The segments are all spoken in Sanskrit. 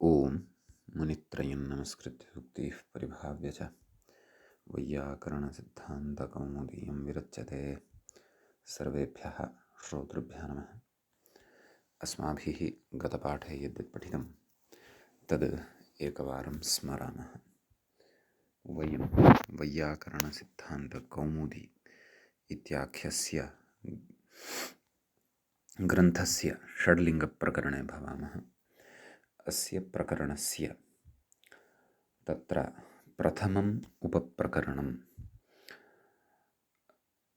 ॐ मुनित्रयं नमस्कृत्य युक्तिः परिभाव्य च वैयाकरणसिद्धान्तकौमुदीयं विरच्यते। सर्वेभ्यः श्रोतृभ्यः नमः। अस्माभिः गतपाठे यद्यत् पठितं तद् एकवारं स्मरामः। वयं वैयाकरणसिद्धान्तकौमुदी इत्याख्यस्य ग्रन्थस्य षड्लिङ्गप्रकरणे भवामः। अस्य प्रकरणस्य तत्र प्रथमम् उपप्रकरणम्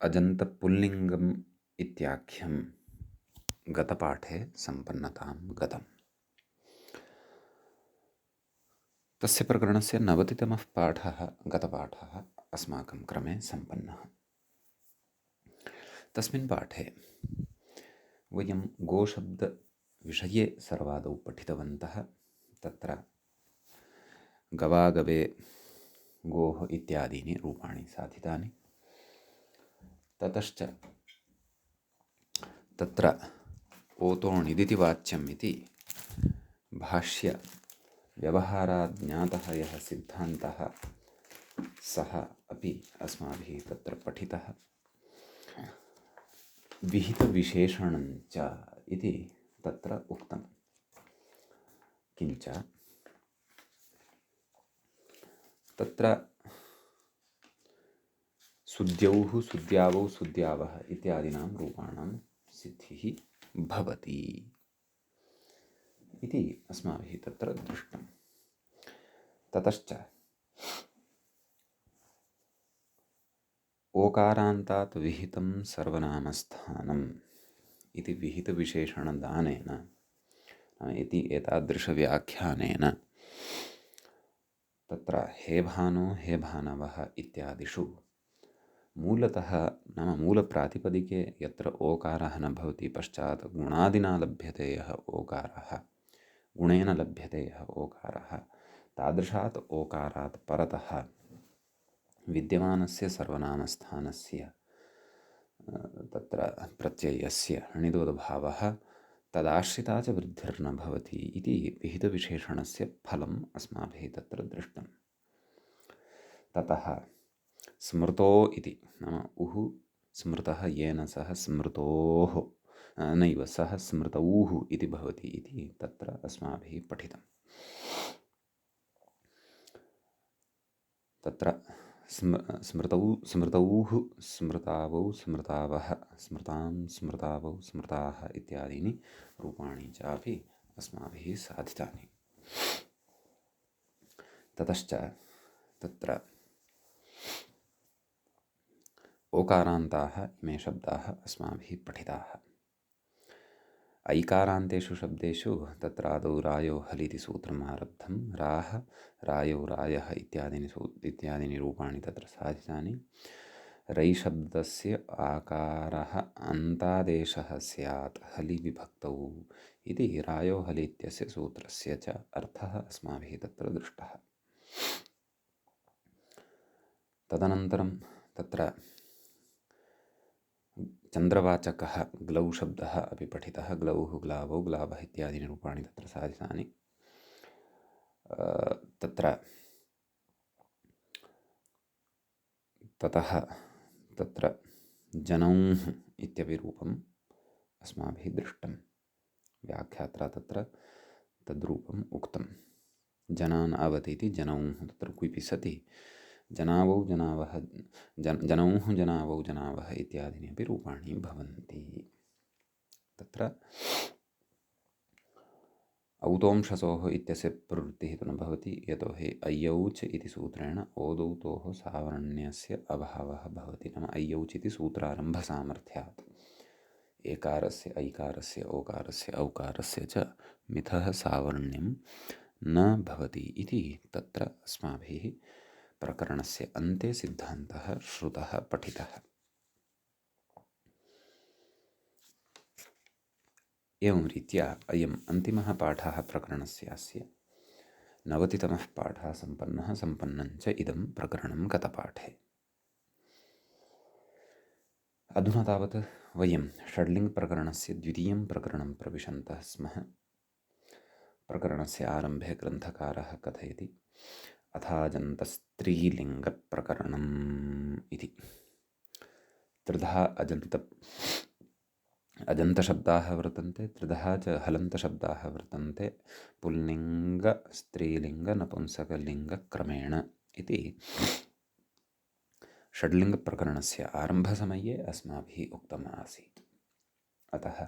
अजन्तपुल्लिङ्गम् इत्याख्यं गतपाठे सम्पन्नतां गतम्। तस्य प्रकरणस्य 90तमः पाठः गतपाठः अस्माकं क्रमे सम्पन्नः। तस्मिन् पाठे वयं गोशब्दविषये सर्वादौ पठितवन्तः। तत्र गवागवे गोः इत्यादीनि रूपाणि साधितानि। ततश्च तत्र ओतोणिदिति वाच्यम् इति भाष्यव्यवहारात् ज्ञातः यः सिद्धान्तः सः अपि अस्माभिः तत्र पठितः। विहितविशेषणञ्च इति तत्र उक्तं। किञ्च तत्र सुद्यौः सुद्यावौ सुद्यावः इत्यादीनां रूपाणां सिद्धिः भवति इति अस्माभिः तत्र दृष्टं। ततश्च ओकारान्तात् विहितं सर्वनामस्थानम् इति विहितविशेषणदानेन इति एतादृशव्याख्यानेन तत्र हे भानो हे भानवः इत्यादिषु मूलतः नाम मूलप्रातिपदिके यत्र ओकारः न भवति, पश्चात् गुणादिना लभ्यते यः ओकारः, गुणेन लभ्यते यः ओकारः, तादृशात् ओकारात् परतः विद्यमानस्य सर्वनामस्थानस्य तत्र प्रत्ययस्य णिदोदभावः तदाश्रिता च वृद्धिर्न भवति इति विहितविशेषणस्य फलम् अस्माभिः तत्र दृष्टं। ततः स्मृतो इति नाम उः स्मृतः येन सह स्मृतोः नैव सह स्मृतौः इति भवति इति तत्र अस्माभिः पठितम्। तत्र स्मृतौः स्मृतावौ स्मृतावः स्मृतां स्मृतावौ स्मृताः इत्यादीनि रूपाणि चापि अस्माभिः साधितानि। ततश्च तत्र ओकारान्ताः इमे शब्दाः अस्माभिः पठिताः। ऐकारान्तेषु शब्देषु तत्र आदौ रायो हलिति सूत्रम् आरब्धं। राः रायौ रायः इत्यादीनि रूपाणि तत्र साधितानि। रैशब्दस्य आकारः अन्तादेशः स्यात् हलि विभक्तौ इति रायो हलि इत्यस्य सूत्रस्य च अर्थः अस्माभिः तत्र दृष्टः। तदनन्तरं तत्र चन्द्रवाचकः ग्लौ शब्दः अपि पठितः। ग्लौः ग्लावौ ग्लावः इत्यादीनि रूपाणि तत्र साधितानि। ततः तत्र जनौः इत्यपि रूपम् अस्माभिः दृष्टं। व्याख्यात्रा तत्र तद्रूपम् उक्तं। जनान् अवति इति जनौः तत्र क्विपि सति जनावौ जनावः जनौः जनावौ जनावः इत्यादीनि अपि रूपाणि भवन्ति। तत्र औतोंशसोः इत्यस्य प्रवृत्तिः तु न भवति, यतोहि अय्यौच् इति सूत्रेण ओदौतोः सावर्ण्यस्य अभावः भवति। नाम अय्यौच् इति सूत्रारम्भसामर्थ्यात् एकारस्य ऐकारस्य ओकारस्य औकारस्य च मिथः सावर्ण्यं न भवति इति तत्र अस्माभिः प्रकरणस्य अन्ते सिद्धान्तः श्रुतः पठितः। एवं रीत्या अयम् अन्तिमः पाठः प्रकरणस्यास्य 90तमः पाठः सम्पन्नञ्च इदं प्रकरणं गतपाठे। अधुना तावत् वयं षड्लिङ्गप्रकरणस्य द्वितीयं प्रकरणं प्रविशन्तः स्मः। प्रकरणस्य आरम्भे ग्रन्थकारः कथयति अथाजन्तस्त्रीलिङ्गप्रकरणम् इति। त्रिधा अजन्तशब्दाः वर्तन्ते, त्रिधः च हलन्तशब्दाः वर्तन्ते पुल्लिङ्ग स्त्रीलिङ्ग नपुंसकलिङ्गक्रमेण इति षड्लिङ्गप्रकरणस्य आरम्भसमये अस्माभिः उक्तम् आसीत्। अतः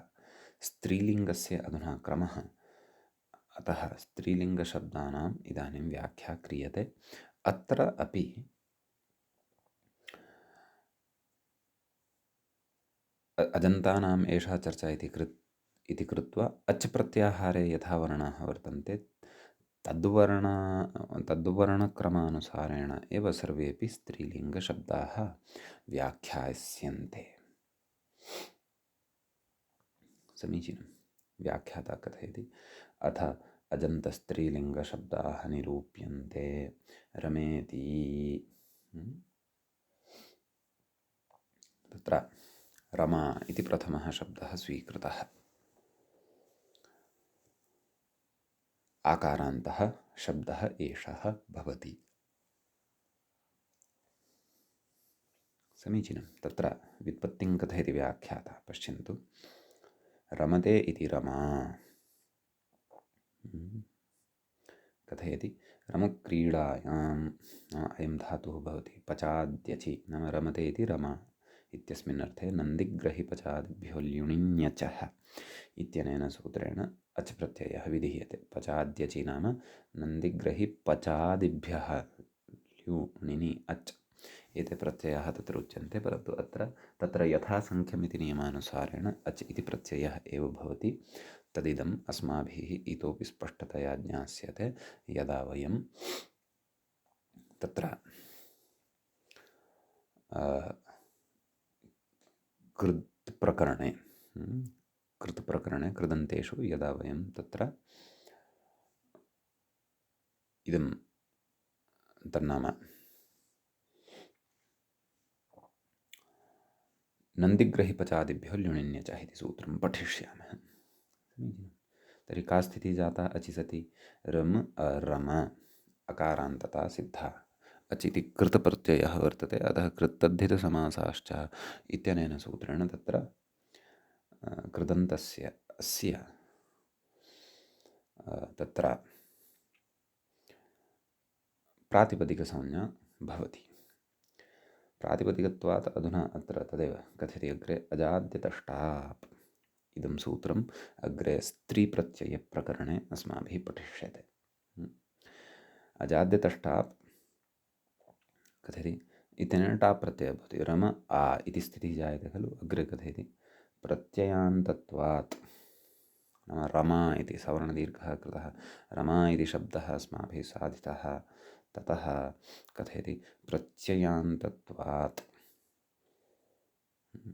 स्त्रीलिङ्गस्य अधुना क्रमः, अतः स्त्रीलिङ्गशब्दानाम् इदानीं व्याख्या क्रियते। अत्र अपि अजन्तानाम् एषा चर्चा इति कृत्वा अच् प्रत्याहारे यथा वर्णाः वर्तन्ते तद्वर्णक्रमानुसारेण एव सर्वेपि स्त्रीलिङ्गशब्दाः व्याख्यास्यन्ते। समीचीनं। व्याख्याता कथयति अथ अजन्तस्त्रीलिङ्गशब्दाः निरूप्यन्ते रमेति। तत्र रमा इति प्रथमः शब्दः स्वीकृतः। आकारान्तः शब्दः एषः भवति। समीचीनं। तत्र व्युत्पत्तिं कथयति व्याख्याता, पश्यन्तु। रमते इति रमा कथयति रमुक्रीडायाम् अयं धातुः भवति पचाद्यचि नाम रमते इति रमा इत्यस्मिन् अर्थे नन्दिग्रहिपचादिभ्यो ल्युणिञ्यचः इत्यनेन सूत्रेण अच् प्रत्ययः विधीयते। पचाद्यचि नाम नन्दिग्रहिपचादिभ्यः ल्युणिनि अच् एते प्रत्ययाः तत्र उच्यन्ते, परन्तु तत्र यथासङ्ख्यमिति नियमानुसारेण अच् इति प्रत्ययः एव भवति। तदिदम् अस्माभिः इतोपि स्पष्टतया ज्ञास्यते यदा वयं तत्र कृत्प्रकरणे कृदन्तेषु यदा वयं तत्र इदं तन्नाम नन्दिग्रहिपचादिभ्यो ल्युणिन्यचः इति सूत्रं पठिष्यामः। तर्हि का स्थितिः जाता अचि सति? रम रम अकारान्तता सिद्धा। अचि इति कृतप्रत्ययः वर्तते, अतः कृत्तद्धितसमासाश्च इत्यनेन सूत्रेण तत्र कृदन्तस्य अस्य तत्र प्रातिपदिकसंज्ञा भवति। प्रातिपदिकत्वात् अधुना अत्र तदेव कथयति अग्रे अजाद्यतष्टाप् इदं सूत्रम् अग्रे स्त्रीप्रत्ययप्रकरणे अस्माभिः पठिष्यते। अजाद्यतष्टाप् कथयति इत्यनेन टाप् प्रत्ययः भवति। रम आ इति स्थितिः जायते खलु। अग्रे कथयति प्रत्ययान्तत्वात् नाम रमा इति सवर्णदीर्घः कृतः रमा इति शब्दः अस्माभिः साधितः। ततः कथयति प्रत्ययान्तत्वात्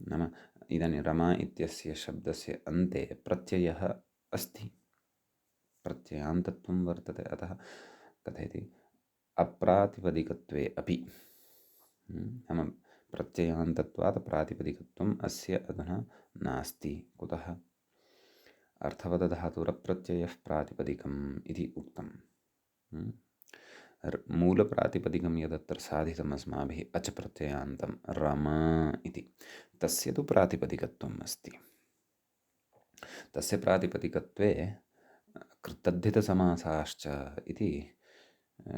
नाम इदानीं रमा इत्यस्य शब्दस्य अन्ते प्रत्ययः अस्ति, प्रत्ययान्तत्वं वर्तते। अतः कथयति अप्रातिपदिकत्वे अपि नाम प्रत्ययान्तत्वात् प्रातिपदिकत्वम् अस्य अधुना नास्ति। कुतः? अर्थवदधातुरप्रत्ययः प्रातिपदिकम् इति उक्तम्। मूलप्रातिपदिकं यदत्र साधितम् अस्माभिः अच् प्रत्ययान्तं रम इति, तस्य तु प्रातिपदिकत्वम् अस्ति। तस्य प्रातिपदिकत्वे कृत्तद्धितसमासाश्च इति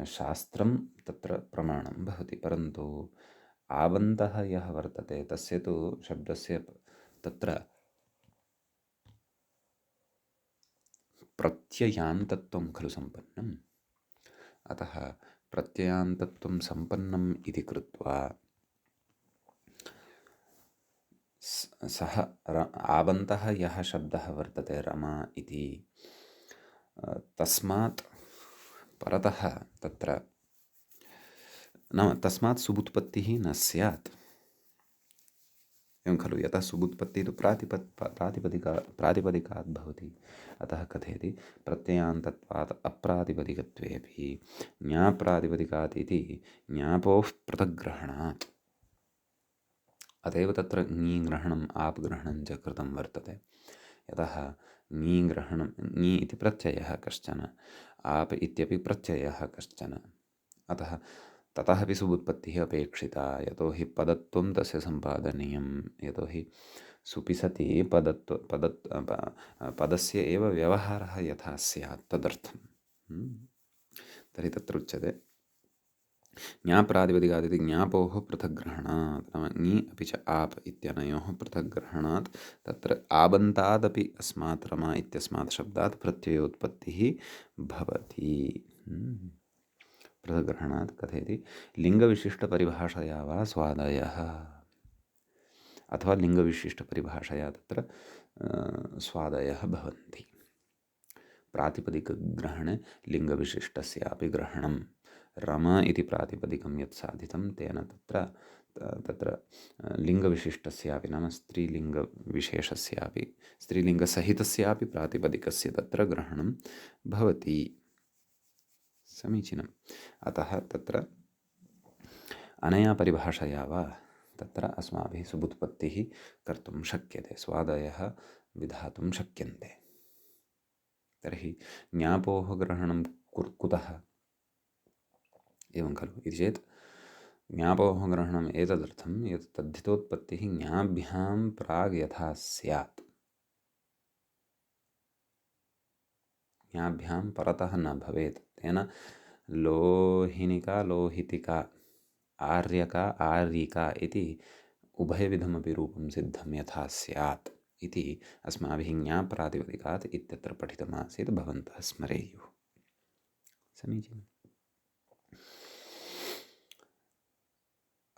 शास्त्रं तत्र प्रमाणं भवति, परन्तु आबन्तः यः वर्तते तस्य तु शब्दस्य तत्र प्रत्ययान्तत्वं खलु सम्पन्नम्। अतः प्रत्ययान्तत्वं सम्पन्नम् इति कृत्वा सः आबन्तः यः शब्दः वर्तते रमा इति, तस्मात् परतः तत्र नाम तस्मात् सुबुत्पत्तिः न स्यात्। एवं खलु, यतः सुबुत्पत्तिः तु प्रातिपदिकात् भवति। अतः कथयति प्रत्ययान्तत्वात् अप्रातिपदिकत्वेपि ज्ञाप्रातिपदिकात् इति ज्ञापोः पृथग्ग्रहणात्। अतएव तत्र ङी ग्रहणम् आप् ग्रहणं च कृतं वर्तते। यतः ङी ग्रहणं, ङी इति प्रत्ययः कश्चन, आप इत्यपि प्रत्ययः कश्चन, अतः ततः अपि सुबुत्पत्तिः अपेक्षिता, यतोहि पदत्वं तस्य सम्पादनीयं, यतोहि सुपि सति पदस्य एव व्यवहारः यथा स्यात् तदर्थं। तर्हि तत्र उच्यते ज्ञाप्रातिपदिकादिति ज्ञापोः पृथग्ग्रहणात्, नाम ङी अपि च आप इत्यनयोः पृथग्ग्रहणात् तत्र आबन्तादपि अस्मात् रमा इत्यस्मात् शब्दात् प्रत्ययोत्पत्तिः भवति। पृथग्ग्रहणात् कथयति लिङ्गविशिष्टपरिभाषया वा स्वादयः, अथवा लिङ्गविशिष्टपरिभाषया तत्र स्वादयः भवन्ति। प्रातिपदिकग्रहणे लिङ्गविशिष्टस्यापि ग्रहणं, रम इति प्रातिपदिकं यत् साधितं तेन तत्र लिङ्गविशिष्टस्यापि, नाम स्त्रीलिङ्गविशेषस्यापि, स्त्रीलिङ्गसहितस्यापि प्रातिपदिकस्य तत्र ग्रहणं भवति। समीचीनम्। अतः तत्र अनया परिभाषया वा तत्र अस्माभिः सुबुत्पत्तिः कर्तुं शक्यते, स्वादयः विधातुं शक्यन्ते। तर्हि ज्ञापोः ग्रहणं कुतः एवं खलु इति चेत्, ज्ञापोः ग्रहणम् एतदर्थं यत् तद्धितोत्पत्तिः ज्ञाभ्यां प्राग् यथा स्यात्, ज्ञाभ्यां परतः न भवेत्, तेन लोहिनिका लोहितिका, आर्यका आर्यिका इति उभयविधमपि रूपं सिद्धं यथा स्यात् इति अस्माभिः ज्ञाप्रातिपदिकात् इत्यत्र पठितमासीत्, भवन्तः स्मरेयुः। समीचीनम्।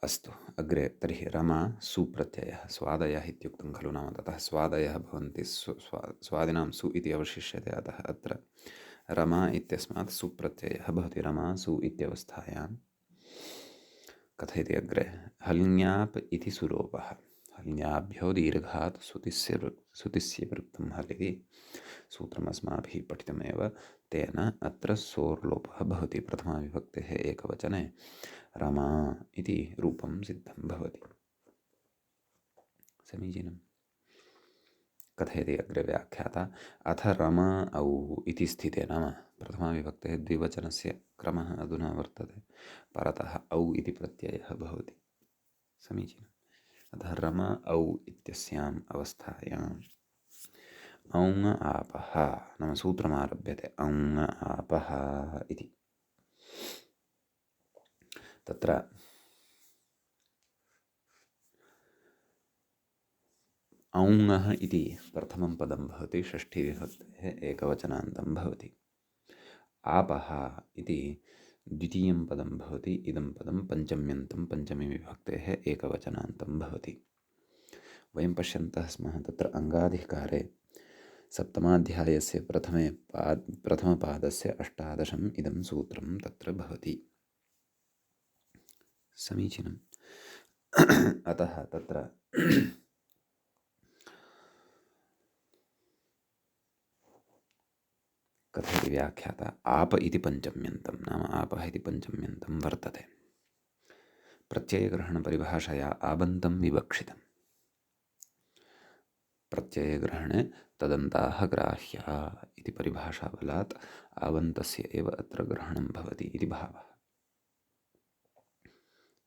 अस्तु, अग्रे तर्हि रमा सुप्रत्ययः, स्वादयः इत्युक्तं खलु, नाम ततः स्वादयः भवन्ति, स्वादिनां सु इति अवशिष्यते, अतः अत्र रमा इत्यस्मात् सुप्रत्ययः भवति। रमा सु इत्यवस्थायां कथयति अग्रे, हल्ङ्याप् इति सुलोपः, हल्ङ्याभ्यो दीर्घात् सुतिस्य वृत्तं हल् इति सूत्रम् अस्माभिः पठितमेव, तेन अत्र सोर्लोपः भवति, प्रथमाविभक्तेः एकवचने रमा इति रूपं सिद्धं भवति। समीचीनम्। कथयति अग्रे व्याख्याता, अथ रमा औ इति स्थिते, नाम प्रथमाविभक्तेः द्विवचनस्य क्रमः अधुना वर्तते, परतः औ इति प्रत्ययः भवति। समीचीनम्। अतः रमा औ इत्यस्याम् अवस्थायाम् औङ आपः, नाम सूत्रमारभ्यते औङ आपः इति। तत्र औङः इति प्रथमं पदं भवति, षष्ठीविभक्तेः एकवचनान्तं भवति। आपः इति द्वितीयं पदं भवति, इदं पदं पञ्चम्यन्तं पञ्चमीविभक्तेः एकवचनान्तं भवति। वयं पश्यन्तः स्मः तत्र अङ्गाधिकारे सप्तमाध्यायस्य प्रथमपादस्य 18 इदं सूत्रं तत्र भवति। समीचीनम्। अतः तत्र कथयति व्याख्याता, आप इति पञ्चम्यन्तं, नाम आपः इति पञ्चम्यन्तं वर्तते, प्रत्ययग्रहणपरिभाषया आबन्तं विवक्षितम्। प्रत्ययग्रहणे तदन्ताः ग्राह्याः इति परिभाषाबलात् आबन्तस्य एव अत्र ग्रहणं भवति इति भावः।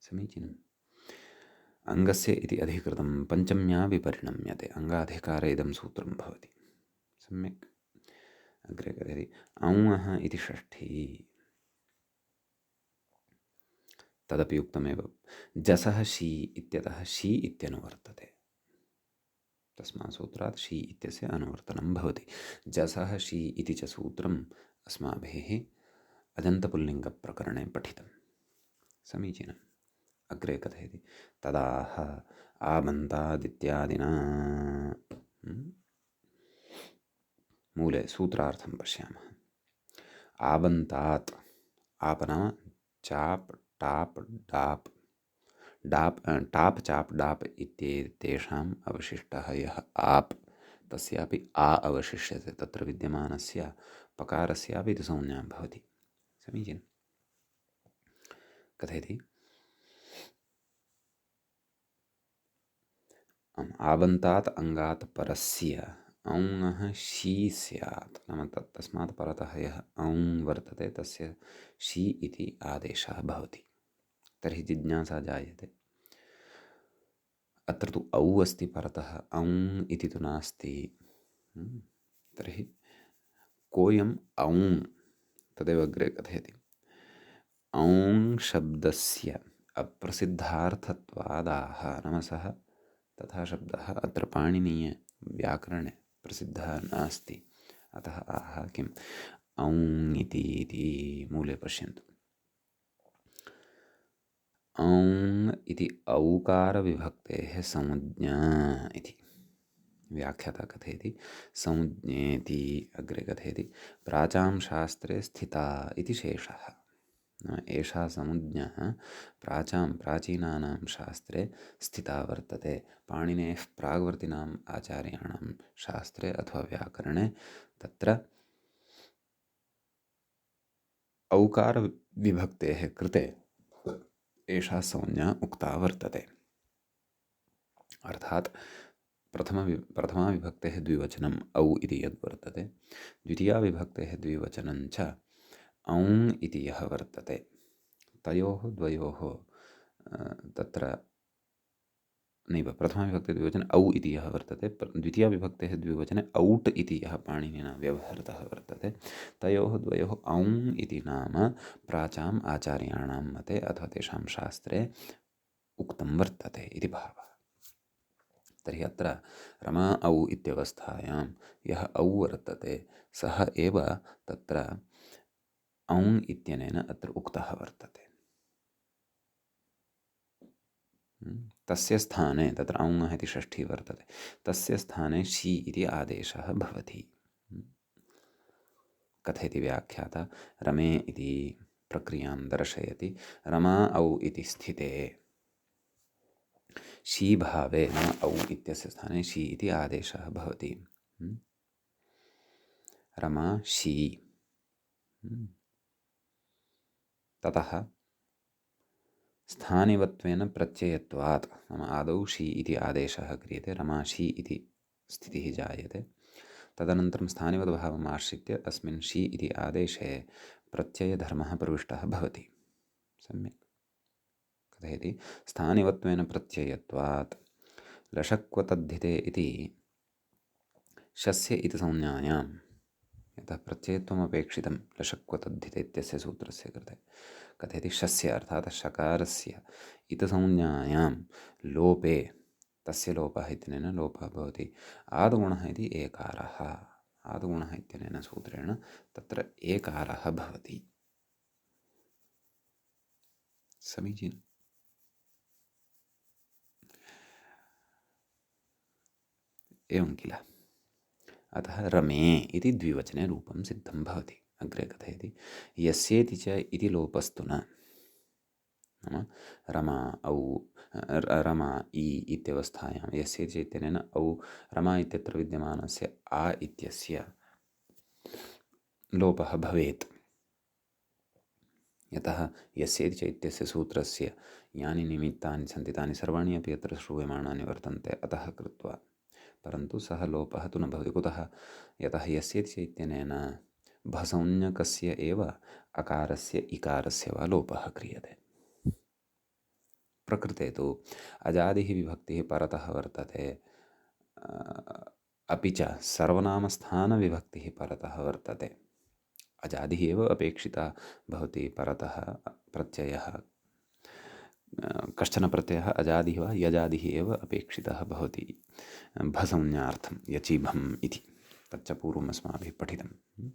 समीचीनम्। अङ्गस्य इति अधिकृतं पञ्चम्या विपरिणम्यते, अङ्गाधिकारे इदं सूत्रं भवति। सम्यक्। अग्रे कथयति औङः इति षष्ठी, तदपि उक्तमेव, जसः शी इत्यतः शी इत्यनुवर्तते, तस्मात् सूत्रात् शी इत्यस्य अनुवर्तनं भवति। जसः शी इति च सूत्रम् अस्माभिः अजन्तपुल्लिङ्गप्रकरणे पठितं। समीचीनम्। अग्रे कथयति तदाह आबन्तादित्यादिना, मूले सूत्रार्थं पश्यामः। आबन्तात्, आप नाम चाप् टाप् डाप्, टाप् चाप् डाप् इत्येतेषाम् अवशिष्टः यः आप्, तस्यापि आ अवशिष्यते, तत्र विद्यमानस्य पकारस्यापि इति संज्ञा भवति। समीचीनम्। कथयति आबन्तात् अङ्गात् परस्य औङः शी स्यात्, नाम तस्मात् परतः यः औङ् वर्तते तस्य शी इति आदेशः भवति। तर्हि जिज्ञासा जायते, अत्र तु औ अस्ति परतः, औङ् इति तु नास्ति। तर्हि कोऽयम् औङ्, तदेव अग्रे कथयति। औङ् शब्दस्य अप्रसिद्धार्थत्वादाह, नाम सः तथा शब्दः अत्र पाणिनीयव्याकरणे प्रसिद्धः नास्ति, अतः आह किम् औङ् इति मूले पश्यन्तु। औङ् इति औकारविभक्तेः संज्ञा इति व्याख्याता कथयति। संज्ञेति अग्रे कथयति, प्राचां शास्त्रे स्थिता इति शेषः। एषा संज्ञा प्राचीनानां शास्त्रे स्थिता वर्तते। पाणिनेः प्राग्वर्तिनाम् आचार्याणां शास्त्रे अथवा व्याकरणे तत्र औकारविभक्तेः कृते एषा संज्ञा उक्ता वर्तते। अर्थात् प्रथमा विभक्तेः द्विवचनम् औ इति यद् वर्तते, द्वितीया विभक्तेः द्विवचनं च औङ् इति यः वर्तते, तयोः द्वयोः तत्र नैव, प्रथमाविभक्ते द्विवचने औ इति यः वर्तते, द्वितीया विभक्तेः द्विवचने औट् इति यः पाणिनिना व्यवहृतः वर्तते, तयोः द्वयोः औङ् इति नाम प्राचाम् आचार्याणां मते अथवा तेषां शास्त्रे उक्तं वर्तते इति भावः। तर्हि अत्र रमा औ इत्यवस्थायां यः औ वर्तते सः एव तत्र औङ् इत्यनेन अत्र उक्तः वर्तते। तस्य स्थाने, तत्र औङः इति षष्ठी वर्तते, तस्य स्थाने शी इति आदेशः भवति। कथयति व्याख्याता, रमे इति प्रक्रियां दर्शयति। रमा औ इति स्थिते शी भावे, नाम औ इत्यस्य स्थाने शी इति आदेशः भवति। रमा शी। ततः स्थानिवत्वेन प्रत्ययत्वात्, नाम आदौ शी इति आदेशः क्रियते, रमाशी इति स्थितिः जायते। तदनन्तरं स्थानिवद्भावम् आश्रित्य अस्मिन् शी इति आदेशे प्रत्ययधर्मः प्रविष्टः भवति। सम्यक् कथयति, स्थानिवत्वेन प्रत्ययत्वात् लशक्वतद्धिते इति शस्य इति संज्ञायां, यतः प्रत्ययत्वमपेक्षितं लशक्वतद्धिते इत्यस्य सूत्रस्य कृते, कथयति शस्य अर्थात् शकारस्य इतसंज्ञायां लोपे, तस्य लोपः इत्यनेन लोपः भवति। आदुगुणः इति एकारः, आदुगुणः इत्यनेन सूत्रेण तत्र एकारः भवति। समीचीनम्। एवं किल। अतः रमे इति द्विवचने रूपं सिद्धं भवति। अग्रे कथयति, यस्येति च इति लोपस्तु न, नाम रमा औ, रमा इ इत्यवस्थायां यस्येति च इत्यनेन औ रमा इत्यत्र विद्यमानस्य आ इत्यस्य लोपः भवेत्। यतः यस्येति च इत्यस्य सूत्रस्य यानि निमित्तानि सन्ति तानि सर्वाणि अपि अत्र श्रूयमाणानि वर्तन्ते, अतः कृत्वा, परन्तु सः लोपः तु न भवति। कुतः? यतः यस्येति च इत्यनेन भसंज्ञकस्य एव अकारस्य इकारस्य वा लोपः क्रियते। प्रकृते तु अजादिः विभक्तिः परतः वर्तते, अपि च सर्वनामस्थानविभक्तिः परतः वर्तते। अजादिः एव अपेक्षिता भवति परतः प्रत्ययः, कश्चन प्रत्ययः अजादिः वा यजादिः एव अपेक्षितः भवति भसंज्ञार्थं, यचिभम् इति, तच्च पूर्वम् अस्माभिः पठितम्।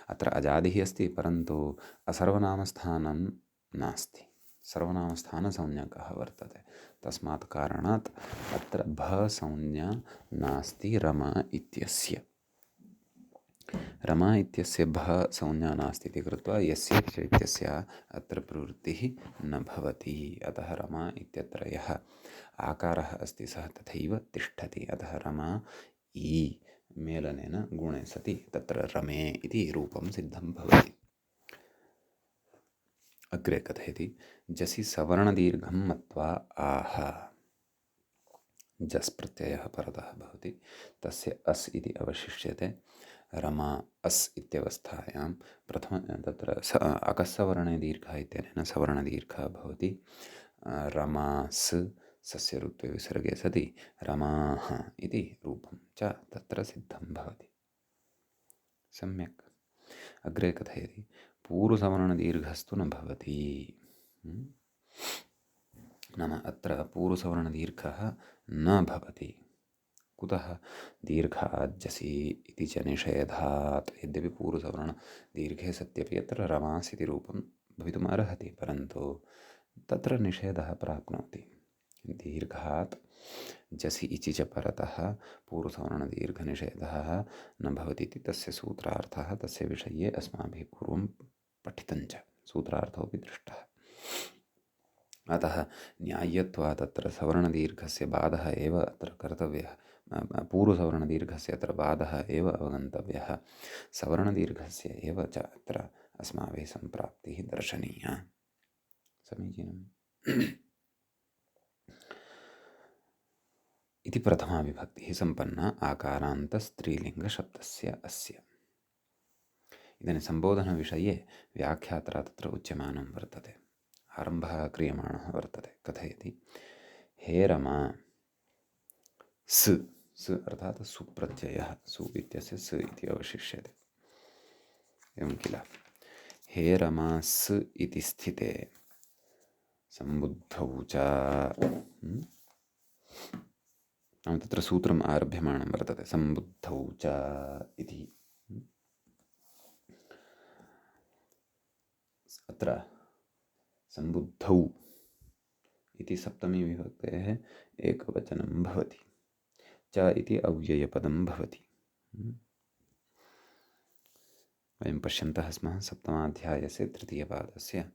अत्र अजादिः अस्ति, परन्तु असर्वनामस्थानं नास्ति, सर्वनामस्थानसंज्ञकः वर्तते। तस्मात् कारणात् अत्र भसंज्ञा नास्ति रमा इत्यस्य। रमा इत्यस्य भ संज्ञा नास्ति इति कृत्वा यस्य च इत्यस्य अत्र प्रवृत्तिः न भवति। अतः रमा इत्यत्र यः आकारः अस्ति सः तथैव तिष्ठति। अतः रमा इ मेलनेन गुणे सति तत्र रमे इति रूपं सिद्धं भवति। अग्रे कथयति, जसि सवर्णदीर्घं मत्वा आह, जस् प्रत्ययः परतः भवति, तस्य अस् इति अवशिष्यते। रमा अस् इत्यवस्थायां तत्र अकस्सवर्णे दीर्घः इत्यनेन सवर्णदीर्घः भवति। रमास् सस्य ऋत्वे विसर्गे सति रमाः इति रूपं च तत्र सिद्धं भवति। सम्यक्। अग्रे कथयति पूर्वसवर्णदीर्घस्तु न भवति। नाम अत्र पूर्वसवर्णदीर्घः न भवति। कुतः? दीर्घाज्जसि इति च निषेधात्। यद्यपि पूर्वसवर्णदीर्घे सत्यपि अत्र रमास् इति रूपं भवितुम् अर्हति, परन्तु तत्र निषेधः प्राप्नोति। दीर्घात् जसि इति च परतः पूर्वसवर्णदीर्घनिषेधः न भवति इति तस्य सूत्रार्थः। तस्य विषये अस्माभिः पूर्वं पठितञ्च, सूत्रार्थोऽपि दृष्टः। अतः न्याय्यत्वात् तत्र सवर्णदीर्घस्य बाधः एव अत्र कर्तव्यः। पूर्वसवर्णदीर्घस्य अत्र बाधः एव अवगन्तव्यः। सवर्णदीर्घस्य एव च अत्र अस्माभिः सम्प्राप्तिः दर्शनीया। समीचीनम्। इति प्रथमा विभक्तिः सम्पन्ना आकारान्तस्त्रीलिङ्गशब्दस्य अस्य। इदानीं सम्बोधनविषये व्याख्यात्रा तत्र उच्यमानं वर्तते। आरम्भः क्रियमाणः वर्तते। कथयति हे रमा स् स् अर्थात् सुप्रत्ययः, सु इत्यस्य स् इति अवशिष्यते। एवं किल। हे रमा स् इति स्थिते सम्बुद्धौ च तत्र सूत्रम् आरभ्यमाणं वर्तते। सम्बुद्धौ च इति। अत्र सम्बुद्धौ इति सप्तमी विभक्तेः एकवचनं भवति। च इति अव्ययपदं भवति। वयं पश्यन्तः स्मः सप्तमाध्यायस्य तृतीयपादस्य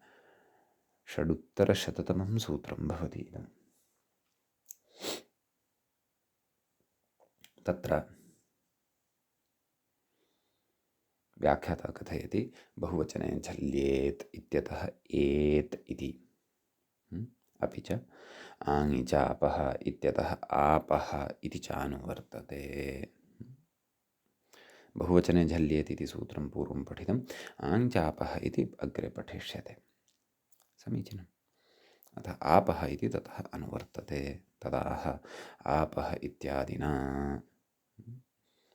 षडुत्तरशततमं सूत्रं भवति इदं। तत्र व्याख्याता कथयति बहुवचने झल्येत् इत्यतः एत् इति। अपि च आङिचापः इत्यतः आपः इति च अनुवर्तते। बहुवचने झल्येत् इति सूत्रं पूर्वं पठितम्। आङिचापः इति अग्रे पठिष्यते। समीचीनम्। अतः आपः इति ततः अनुवर्तते। तदाह आपः इत्यादिना।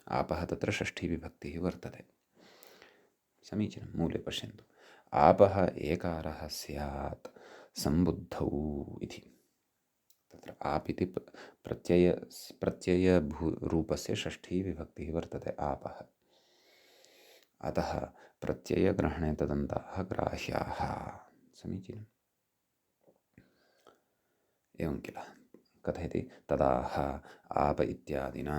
आपः तत्र षष्ठी विभक्तिः वर्तते। समीचीनं। मूले पश्यन्तु। आपः एकारः स्यात् सम्बुद्धौ इति। तत्र आप इति प्रत्ययरूपस्य षष्ठी विभक्तिः वर्तते आपः। अतः प्रत्ययग्रहणे तदन्ताः ग्राह्याः। समीचीनम्। एवं किल। कथयति तदाह आप इत्यादिना।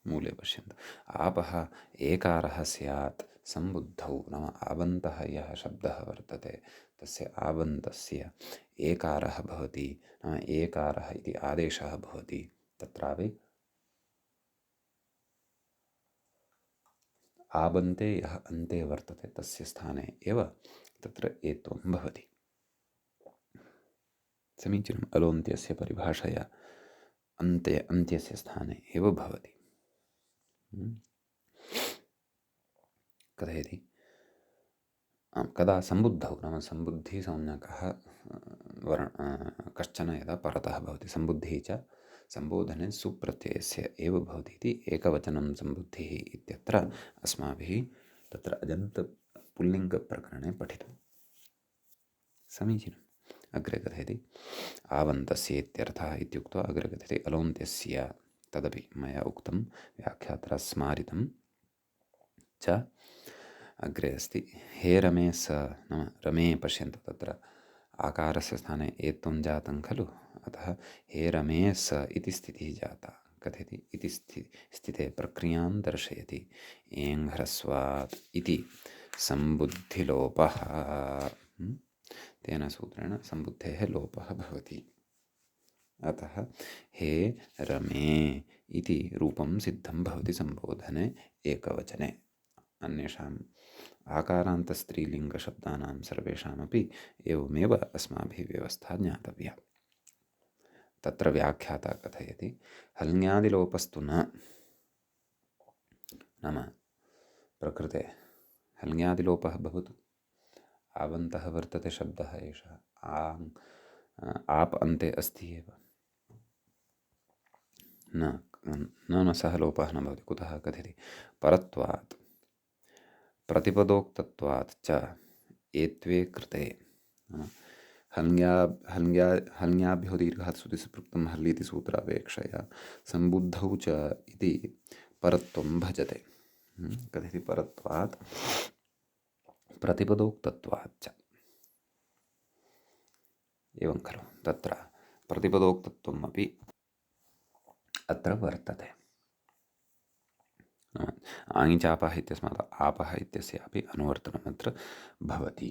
मूले पश्यन्तु। आपः एकारः स्यात् सम्बुद्धौ, नाम आबन्तः यः शब्दः वर्तते तस्य आबन्तस्य एकारः भवति, नाम एकारः इति आदेशः भवति। तत्रापि आबन्ते यः अन्ते वर्तते तस्य स्थाने एव तत्र एत्वं भवति। समीचीनम्। अलोन्त्यस्य परिभाषया अन्त्यस्य स्थाने एव भवति। कथयति कदा सम्बुद्धौ, नाम सम्बुद्धिसंज्ञकः कश्चन यदा परतः भवति। सम्बुद्धिः च सम्बोधने सुप्रत्ययस्य एव भवति इति एकवचनं सम्बुद्धिः इत्यत्र अस्माभिः तत्र अजन्तपुल्लिङ्गप्रकरणे पठितं। समीचीनम्। अग्रे कथयति आवन्तस्य इत्यर्थः इत्युक्त्वा अग्रे कथयति अलोन्त्यस्य। तदपि मया उक्तं, व्याख्यात्रा स्मारितं च। अग्रे अस्ति हे रमे स, नाम रमे पश्यन्तु तत्र आकारस्य स्थाने एत्वं जातं खलु। अतः हे रमे स इति स्थितिः जाता। कथयति इति स्थिते प्रक्रियां दर्शयति। एङ्घ्रस्वात् इति सम्बुद्धिलोपः। तेन सूत्रेण सम्बुद्धेः लोपः भवति। अतः हे रमे इति रूपं सिद्धं भवति सम्बोधने एकवचने। अन्येषाम् आकारान्तस्त्रीलिङ्गशब्दानां सर्वेषामपि एवमेव अस्माभिः व्यवस्था ज्ञातव्या। तत्र व्याख्याता कथयति हल्ङ्यादिलोपस्तु न, नाम प्रकृते हल्ङ्यादिलोपः भवतु, आबन्तः वर्तते शब्दः एषः, आप् अन्ते अस्ति एव, न न सः लोपः न भवति। कुतः कथयति परत्वात् प्रतिपदोक्तत्वात् च एत्वे कृते, हल्ङ्याभ्यो दीर्घात् श्रुतिसुपृक्तं हल् इति सूत्रापेक्षया सम्बुद्धौ च इति परत्वं भजते। कथयति परत्वात् प्रतिपदोक्तत्वात् च, एवं खलु, तत्र प्रतिपदोक्तत्वम् अपि अत्र वर्तते। आङिचापः इत्यस्मात् आपः इत्यस्यापि अनुवर्तनम् अत्र भवति,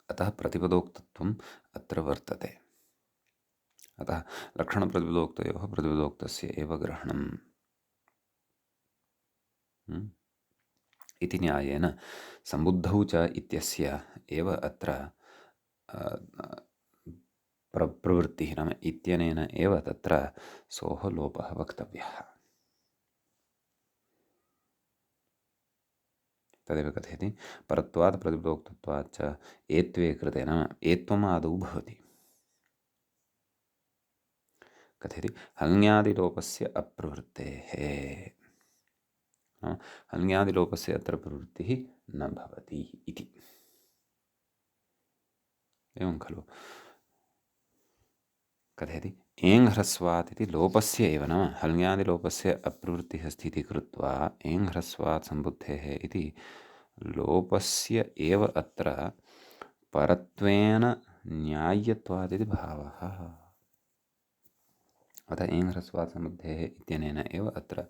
अतः प्रतिपदोक्तत्वम् अत्र वर्तते। अतः लक्षणप्रतिपदोक्तयोः प्रतिपदोक्तस्य एव ग्रहणम् इति न्यायेन सम्बुद्धौ च इत्यस्य एव अत्र प्रवृत्तिः, नाम इत्यनेन एव तत्र सोः लोपः वक्तव्यः। तदेव कथयति परत्वात् प्रतिपदोक्तत्वात् च एत्वे कृते, नाम एत्वम् आदौ भवति। कथयति हल्ङ्यादिलोपस्य अप्रवृत्तेः, हल्ङ्यादिलोपस्य अत्र प्रवृत्तिः न भवति इति, एवं खलु। कथयति एङ् ह्रस्वात् इति लोपस्य एव, नाम हल्ङ्यादिलोपस्य अप्रवृत्तिः अस्ति इति कृत्वा एङ् ह्रस्वात् सम्बुद्धेः इति लोपस्य एव अत्र परत्वेन न्याय्यत्वात् इति भावः। अतः एङ् ह्रस्वात् सम्बुद्धेः इत्यनेन एव अत्र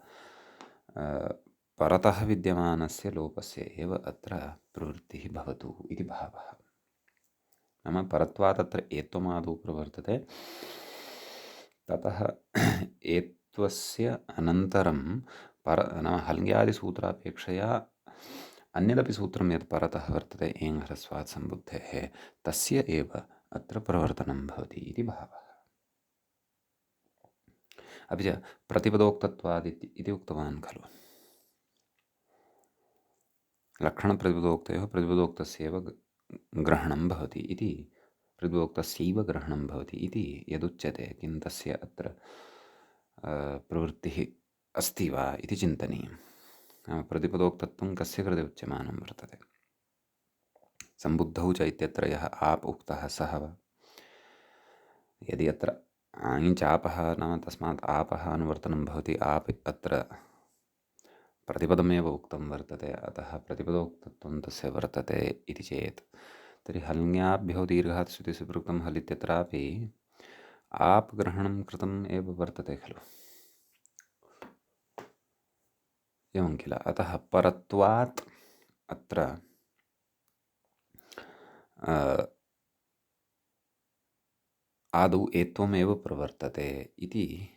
परतः विद्यमानस्य लोपस्य एव अत्र प्रवृत्तिः भवतु इति भावः। नाम परत्वात् अत्र एत्वमादौ प्रवर्तते, ततः एत्वस्य अनन्तरं नाम हल्ङ्यादिसूत्रापेक्षया अन्यदपि सूत्रं यत् परतः वर्तते एङ् ह्रस्वात् सम्बुद्धेः, तस्य एव अत्र प्रवर्तनं भवति इति भावः। अपि च प्रतिपदोक्तत्वात् इति उक्तवान् खलु, लक्षणप्रतिपदोक्तयोः प्रतिपदोक्तस्यैव ग्रहणं भवति इति, प्रतिपदोक्तस्यैव ग्रहणं भवति इति यदुच्यते, किं तस्य अत्र प्रवृत्तिः अस्ति वा इति चिन्तनीयं। नाम प्रतिपदोक्तत्वं कस्य कृते उच्यमानं वर्तते, सम्बुद्धौ च इत्यत्र यः आप् उक्तः सः वा, यदि अत्र आङिचापः नाम तस्मात् आपः अनुवर्तनं भवति, आप् अत्र प्रतिपदमेव उक्तं वर्तते, अतः प्रतिपदोक्तत्वं तस्य वर्तते इति चेत् तर्हि हल्ङ्याभ्यो दीर्घात् श्रुतिसुपृक्तं हल् इत्यत्रापि आप् ग्रहणं कृतम् एव वर्तते खलु, एवं किल। अतः परत्वात् अत्र आदौ एत्वमेव प्रवर्तते इति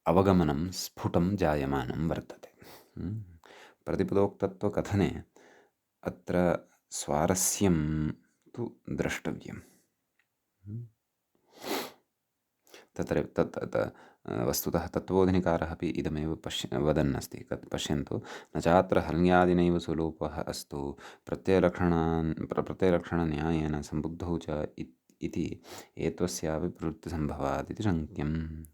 अवगमनं स्फुटं जायमानं वर्तते। प्रतिपदोक्तत्वकथने अत्र स्वारस्यं तु द्रष्टव्यं। तत्र वस्तुतः तत्त्वबोधिनिकारः अपि इदमेव वदन्नस्ति, पश्यन्तु, न चात्र हल्ङ्यादिनैव सुलोपः अस्तु प्रत्ययलक्षणन्यायेन सम्बुद्धौ च इति एत्वस्यापि प्रवृत्तिसम्भवात् इति शङ्क्यम्।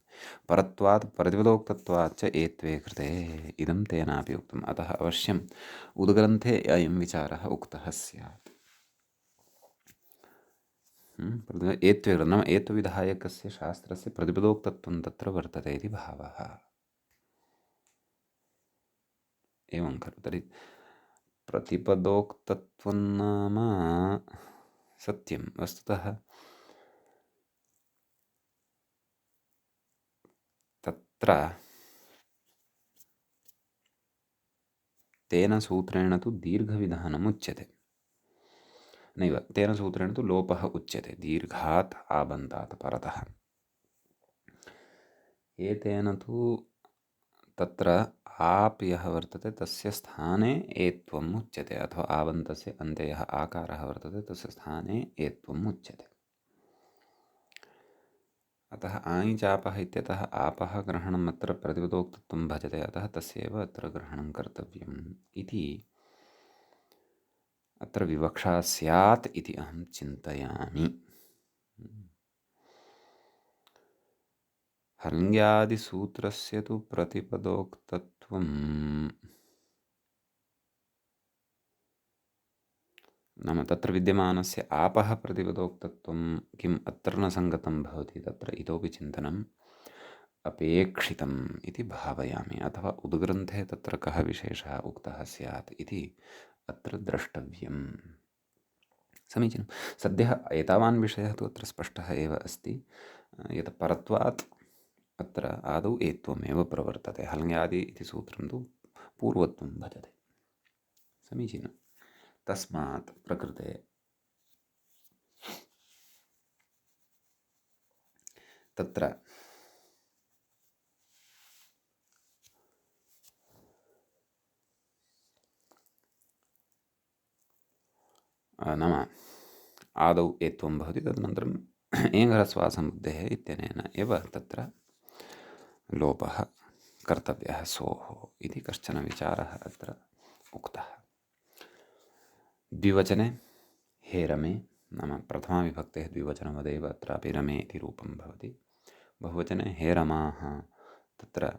परत्वात् प्रतिपदोक्तत्वात् च एत्वे कृते इदं तेनापि उक्तम्। अतः अवश्यम् उद्ग्रन्थे अयं विचारः उक्तः स्यात्। एत्वे नाम एत्वविधायकस्य शास्त्रस्य प्रतिपदोक्तत्वं तत्र वर्तते इति भावः, एवं खलु। तर्हि प्रतिपदोक्तत्वं नाम सत्यं, वस्तुतः तत्र तेन सूत्रेण तु दीर्घविधानम् उच्यते, नैव, तेन सूत्रेण तु लोपः उच्यते दीर्घात् आबन्तात् परतः। एतेन तु तत्र आप् यः वर्तते तस्य स्थाने एत्वम् उच्यते, अथवा आबन्तस्य अन्ते यः आकारः वर्तते तस्य स्थाने एत्वम् उच्यते। अतः आञ् चापः इत्यतः आपः ग्रहणम् अत्र प्रतिपदोक्तत्वं भजते, अतः तस्यैव अत्र ग्रहणं कर्तव्यम् इति अत्र विवक्षा स्यात् इति अहं चिन्तयामि। हल्ङ्यादिसूत्रस्य तु प्रतिपदोक्तत्वं नाम तत्र विद्यमानस्य आपः प्रतिपदोक्तत्वं किम् अत्र न सङ्गतं भवति, तत्र इतोपि चिन्तनम् अपेक्षितम् इति भावयामि। अथवा उद्ग्रन्थे तत्र कः विशेषः उक्तः स्यात् इति अत्र द्रष्टव्यम्। समीचीनं। सद्यः एतावान् विषयः तु अत्र स्पष्टः एव अस्ति, यत् परत्वात् अत्र आदौ एत्वमेव प्रवर्तते। हल्ङ्यादि इति सूत्रं तु पूर्वत्वं भजते। समीचीनं। तस्मात् प्रकृते तत्र नाम आदौ एत्वं भवति, तदनन्तरम् एङ्घ्रस्वासमुद्धेः इत्यनेन एव तत्र लोपः कर्तव्यः सोः इति कश्चन विचारः अत्र उक्तः। द्विवचने हे रमे, नाम प्रथमाविभक्तेः द्विवचनवदेव अत्रापि रमे इति रूपं भवति। बहुवचने हे रमाः, तत्र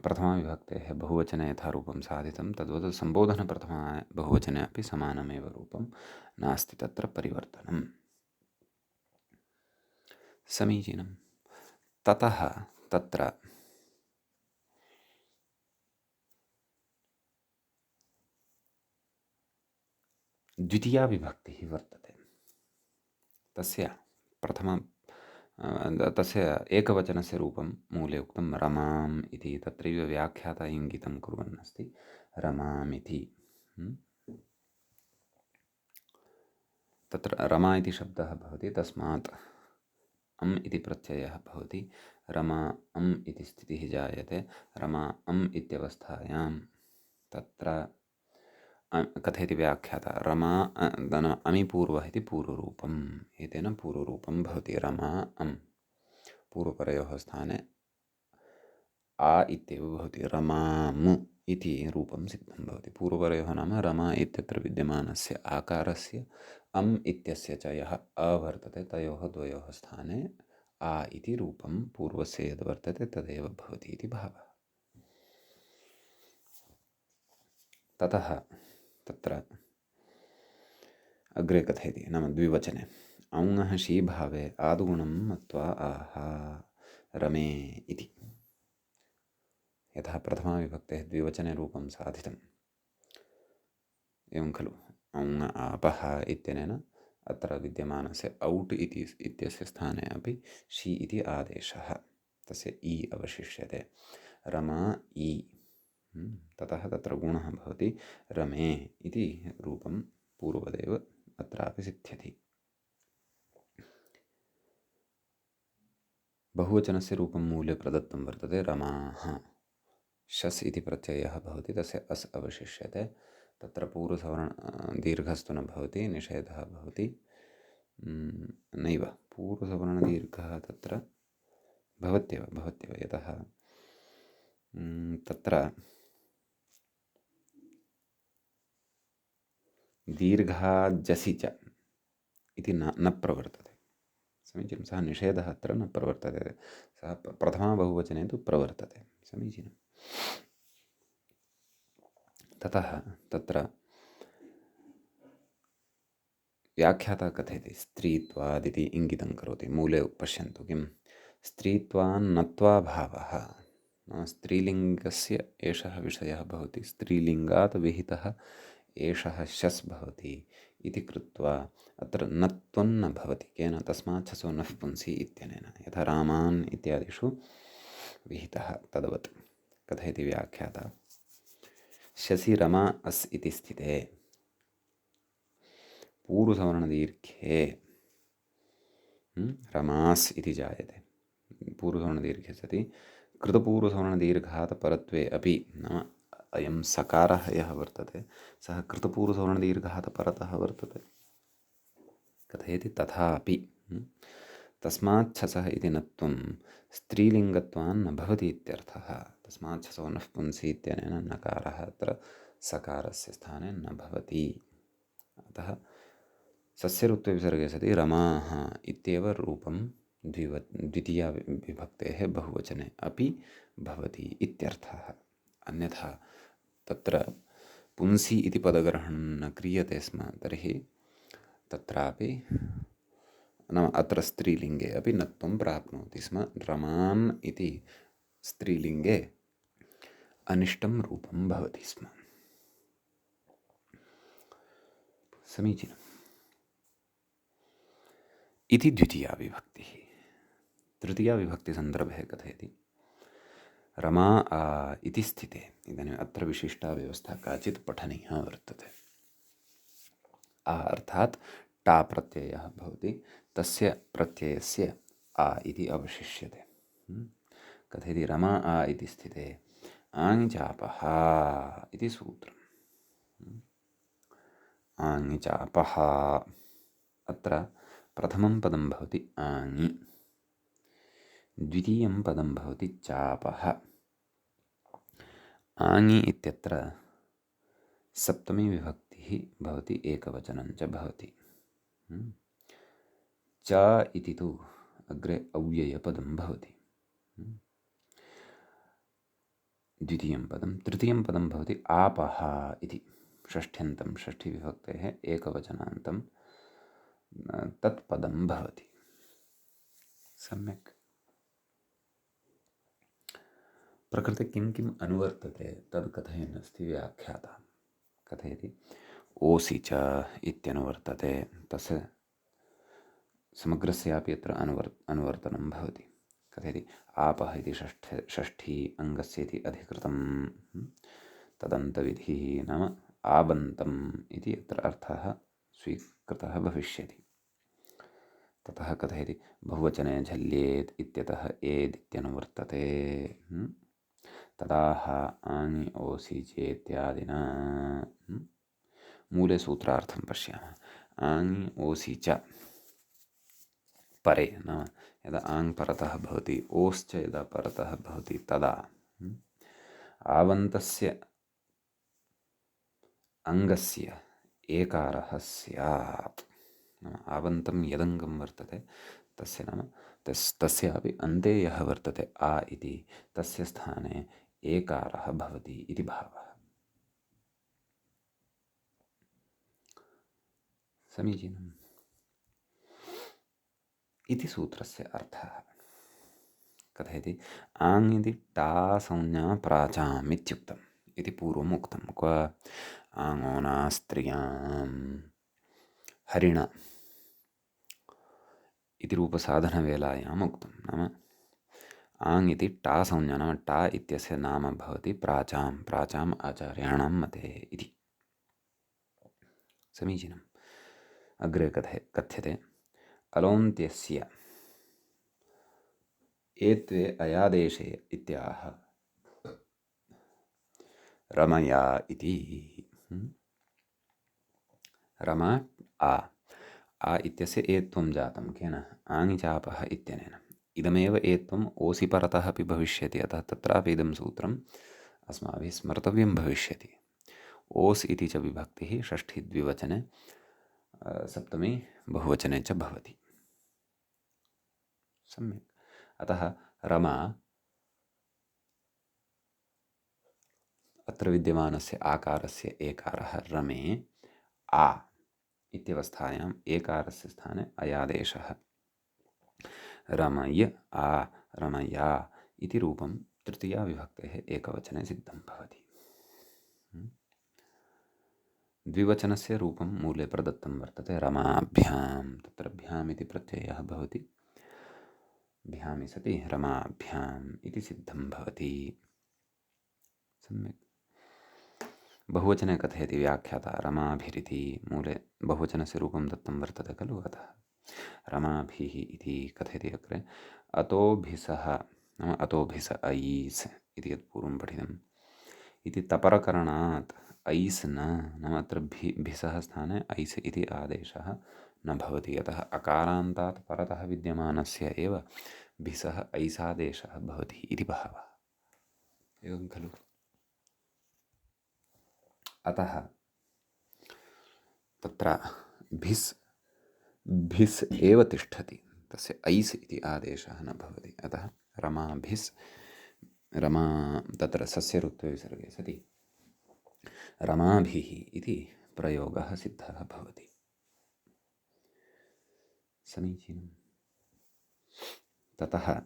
प्रथमाविभक्तेः बहुवचने यथा रूपं साधितं तद्वत् सम्बोधनप्रथमा बहुवचने अपि समानमेव रूपं, नास्ति तत्र परिवर्तनम्। समीचीनं। ततः तत्र द्वितीया विभक्तिः वर्तते। तस्य प्रथमं तस्य एकवचनस्य रूपं मूले उक्तं रमाम् इति, तत्रैव व्याख्याता इङ्गितं कुर्वन् अस्ति रमामिति। तत्र रमा इति शब्दः भवति, तस्मात् अम् इति प्रत्ययः भवति। रमा अम् इति स्थितिः जायते। रमा अम् इत्यवस्थायां तत्र कथयति व्याख्याता रमा अमिपूर्वः इति पूर्वरूपम्, एतेन पूर्वरूपं भवति रमा अम्। पूर्वपरयोः स्थाने आ इत्येव भवति, रमामु इति रूपं सिद्धं भवति। पूर्वपरयोः नाम रमा इत्यत्र विद्यमानस्य आकारस्य अम् इत्यस्य च यः अ वर्तते, तयोः द्वयोः स्थाने आ इति रूपं पूर्वस्य यद् वर्तते तदेव भवति इति भावः। ततः तत्र अग्रे कथयति, नाम द्विवचने औङः शीभावे आदुगुणं मत्वा आहा रमे इति, यथा प्रथमाविभक्तेः द्विवचने रूपं साधितम् एवं खलु। औङ आपः इत्यनेन अत्र विद्यमानस्य औट् इत्यस्य स्थाने अपि शी इति आदेशः, तस्य इ अवशिष्यते। रमा इ, ततः तत्र गुणः भवति रमे इति रूपं पूर्वदेव अत्रापि सिद्ध्यति। बहुवचनस्य रूपं मूले प्रदत्तं वर्तते रमाः। शस् इति प्रत्ययः भवति, तस्य अस् अवशिष्यते। तत्र पूर्वसवर्ण दीर्घस्तु न भवति, निषेधः भवति। नैव पूर्वसवर्णदीर्घः तत्र भवत्येव यतः तत्र दीर्घाजसि च इति न प्रवर्तते। समीचीनं। सः निषेधः अत्र न प्रवर्तते, सः प्रथमा बहुवचने तु प्रवर्तते। समीचीनं। ततः तत्र व्याख्याता कथयति स्त्रीत्वादिति इङ्गितं करोति। मूले पश्यन्तु किं स्त्रीत्वान्नत्वाभावः, स्त्रीलिङ्गस्य एषः विषयः भवति, स्त्रीलिङ्गात् विहितः एषः शस् भवति इति कृत्वा अत्र नत्वं न भवति। केन? तस्मात् छसो नः पुंसि इत्यनेन, यथा रामान् इत्यादिषु विहितः तद्वत्। कथयति व्याख्याता शसि रमा अस् इति स्थिते पूर्वसवर्णदीर्घे रमास् इति जायते। पूर्वसवर्णदीर्घे सति कृतपूर्वसवर्णदीर्घात् परत्वे अपि, नाम अयं सकारः यः वर्तते सः कृतपूर्वसवर्णदीर्घात् परतः वर्तते। कथयति तथापि तस्मात् छसः इति नत्वं स्त्रीलिङ्गत्वान् न भवति इत्यर्थः। तस्मात् छसो नः पुंसि इत्यनेन नकारः अत्र सकारस्य स्थाने न भवति। अतः सस्य ऋत्वविसर्गे सति रमाः इत्येव रूपं द्वितीया विभक्तेः बहुवचने अपि भवति इत्यर्थः। अन्यथा तत्र पुंसि इति पदग्रहणं न क्रियते स्म तर्हि तत्रापि नाम अत्र स्त्रीलिङ्गे अपि नत्वं प्राप्नोति स्म। रमान् इति स्त्रीलिङ्गे अनिष्टं रूपं भवति स्म। समीचीनम्। इति द्वितीया विभक्तिः। तृतीया विभक्तिसन्दर्भे कथयति रमा इति स्थिते। इदानीम् अत्र विशिष्टा व्यवस्था काचित् पठनीया वर्तते। अर्थात् टा प्रत्ययः भवति, तस्य प्रत्ययस्य आ इति अवशिष्यते। कथयति रमा इति स्थिते आङ्चापः इति सूत्रम्। आङ्चापः अत्र प्रथमं पदं भवति आङि, द्वितीयं पदं भवति चापः। आङि इत्यत्र सप्तमी विभक्तिः भवति, एकवचनं च भवति। च इति तु अग्रे अव्ययपदं भवति। द्वितीयं पदं, तृतीयं पदं भवति आपः इति षष्ठ्यन्तं, षष्ठीविभक्तेः एकवचनान्तं तत्पदं भवति। सम्यक्। प्रकृते किं किम् अनुवर्तते तद् कथयन् अस्ति व्याख्याता। कथयति ओसि च इत्यनुवर्तते, तस्य समग्रस्यापि अत्र अनुवर्तनं भवति। कथयति आपः इति षष्ठी अङ्गस्य इति अधिकृतं तदन्तविधिः, नाम आबन्तम् इति अत्र अर्थः स्वीकृतः भविष्यति। ततः कथयति बहुवचने झल्येत् इत्यतः एदित्यनुवर्तते। तदाह आङि ओसि चेत्यादिना। मूले सूत्रार्थं पश्यामः। आङि ओसि च परे, नाम यदा आङ् परतः भवति, ओश्च यदा परतः भवति तदा आवन्तस्य अङ्गस्य एकारः स्यात्। नाम आवन्तं यदङ्गं वर्तते तस्य, नाम तस्यापि अन्ते यः वर्तते आ इति, तस्य स्थाने एकारः भवति इति भावः। समीचीनम्। इति सूत्रस्य अर्थः। कथयति आङ् इति टा संज्ञा प्राचाम् इत्युक्तम् इति पूर्वम् उक्तं। क्व आङ्गोना स्त्रियां हरिण इति रूपसाधनवेलायाम् उक्तं। नाम आङ् इति टा संज्ञा, नाम टा इत्यस्य नाम भवति प्राचाम् आचार्याणां मते इति। समीचीनम्। अग्रे कथ्यते अलोन्त्यस्य एत्वे अयादेशे इत्याह रमया इति। रमा आ इत्यस्य एत्वं जातं केन? आङिचापः इत्यनेन। इदमेव एत्वम् ओसि परतः अपि भविष्यति, अतः तत्रापि इदं सूत्रम् अस्माभिः स्मर्तव्यं भविष्यति। ओस् इति च विभक्तिः षष्ठी द्विवचने, सप्तमी बहुवचने च भवति। सम्यक्। अतः रमा अत्र विद्यमानस्य आकारस्य एकारः रमे आ इत्यवस्थायाम् एकारस्य स्थाने अयादेशः रमय आ रमया इति रूपं तृतीया विभक्तेः एकवचने सिद्धं भवति। द्विवचनस्य रूपं मूले प्रदत्तं वर्तते रमाभ्यां। तत्र भ्याम् इति प्रत्ययः भवति, भ्यामि सति रमाभ्याम् इति सिद्धं भवति। सम्यक्। बहुवचने कथयति व्याख्याता रमाभिरिति। मूले बहुवचनस्य रूपं दत्तं वर्तते खलु, अतः रमाभिः इति कथयति। अग्रे अतोभिसः, नाम अतोभिस ऐस् इति यत् पूर्वं पठितम् इति तपरकरणात् ऐस् न, नाम अत्र भिसः स्थाने ऐस् इति आदेशः न भवति। यतः अकारान्तात् परतः विद्यमानस्य एव भिसः ऐसादेशः भवति इति भावः। एवं खलु? अतः तत्र भिस् भिस् एव तिष्ठति, तस्य ऐस् इति आदेशः न भवति। अतः रमाभिस्, रमा तत्र सस्यऋत्वे विसर्गे सति रमाभिः इति प्रयोगः सिद्धः भवति। समीचीनं। ततः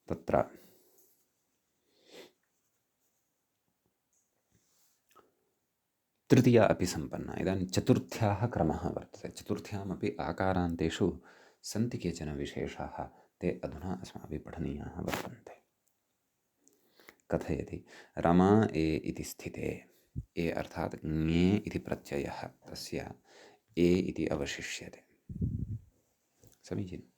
तत्र तृतीया अपि सम्पन्ना। इदानीं चतुर्थ्याः क्रमः वर्तते। चतुर्थ्यामपि आकारान्तेषु सन्ति केचन विशेषाः, ते अधुना अस्माभिः पठनीयाः वर्तन्ते। कथयति रमा ए इति स्थिते, ए अर्थात् ङे इति प्रत्ययः, तस्य ए इति अवशिष्यते। समीचीनम्।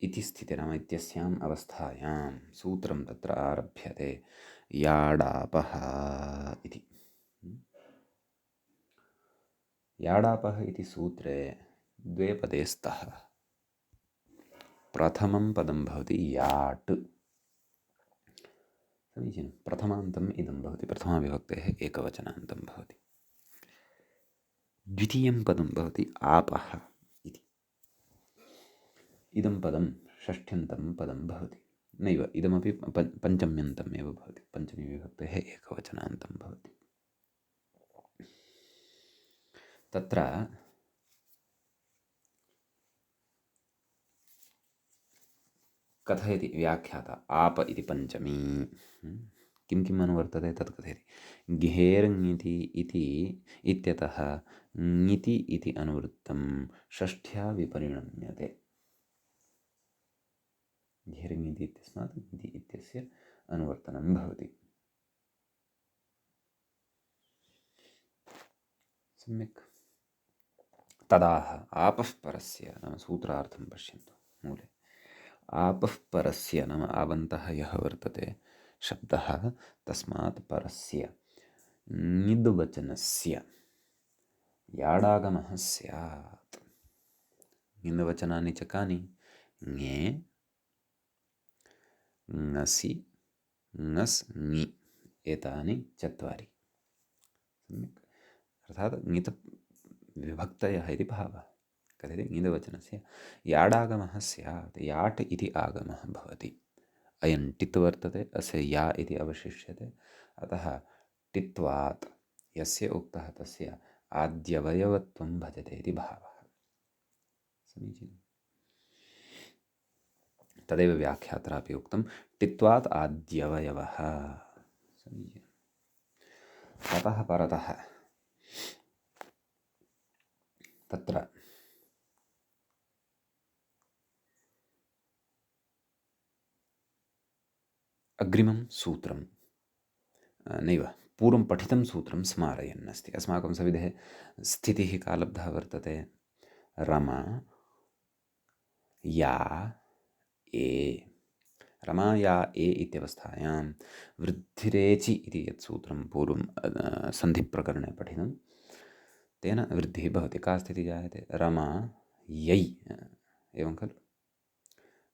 इति स्थिते नाम इत्यस्याम् अवस्थायां सूत्रं तत्र आरभ्यते याडापः इति। याडापः इति सूत्रे द्वे पदे स्तः। प्रथमं पदं भवति याट्। समीचीनं। प्रथमान्तम् इदं भवति, प्रथमाविभक्तेः एकवचनान्तं भवति। द्वितीयं पदं भवति आपः इति। इदं पदं षष्ठ्यन्तं पदं भवति। नैव, इदमपि पञ्चम्यन्तम् एव भवति, पञ्चमी विभक्तेः एकवचनान्तं भवति। तत्र कथयति व्याख्याता आप इति पञ्चमी। किं किम् अनुवर्तते तत् कथयति। घेर्ङिति इति इत्यतः ङिति इति अनुवृत्तं षष्ठ्या विपरिणम्यते। घेर्ङिति इत्यस्मात् ङिति इत्यस्य अनुवर्तनं भवति। सम्यक्। तदाह आपः परस्य, नाम सूत्रार्थं पश्यन्तु मूले। आपः परस्य नाम आवन्तः यः वर्तते शब्दः, तस्मात् परस्य ङिद्वचनस्य याडागमः स्यात्। ङिद्वचनानि च कानि? ङे, ङसि, ङस्, ङि, एतानि चत्वारि। सम्यक्। अर्थात् ङित् विभक्तयः इति भावः। कथयति ङिद्वचनस्य याडागमः स्यात्। याट् इति आगमः भवति। अयं टित् वर्तते, अस्य या इति अवशिष्यते। अतः टित्वात् यस्य उक्तः तस्य आद्यवयवत्वं भजते इति भावः। समीचीनं। तदेव व्याख्यात्रापि उक्तं टित्वात् आद्यवयवः। समीचीनं। ततः परतः तत्र अग्रिमं सूत्रं नैव, पूर्वं पठितं सूत्रं स्मारयन् अस्ति। अस्माकं सविधे स्थितिः का लब्धा वर्तते? रमा या ए। रमा या ए इत्यवस्थायां वृद्धिरेचि इति यत् सूत्रं पूर्वं सन्धिप्रकरणे पठितं, तेन वृद्धिः भवति। का स्थितिः जायते? रमा यै, एवं खलु?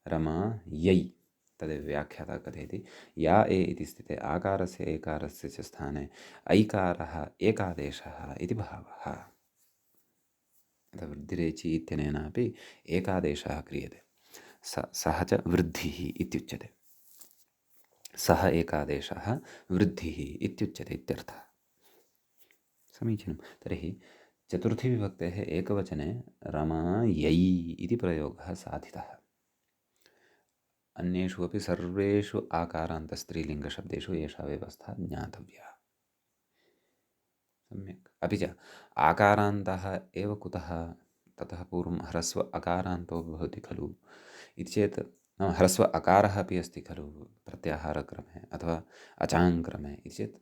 रमा यै। तदेव व्याख्याता कथयति या ए इति स्थिते आकारस्य एकारस्य च स्थाने ऐकारः एकादेशः इति भावः। वृद्धिरेचि इत्यनेनापि एकादेशः क्रियते। सः च वृद्धिः इत्युच्यते। सः एकादेशः वृद्धिः इत्युच्यते इत्यर्थः। समीचीनं। तर्हि चतुर्थी विभक्तेः एकवचने रमा यै इति प्रयोगः साधितः। अन्येषु अपि सर्वेषु आकारान्तस्त्रीलिङ्गशब्देषु एषा व्यवस्था ज्ञातव्या। सम्यक्। अपि च आकारान्तः एव कुतः? ततः पूर्वं ह्रस्व अकारान्तो भवति खलु इति चेत्, नाम ह्रस्व अकारः अपि अस्ति खलु प्रत्याहारक्रमे अथवा अचाङ्क्रमे इति चेत्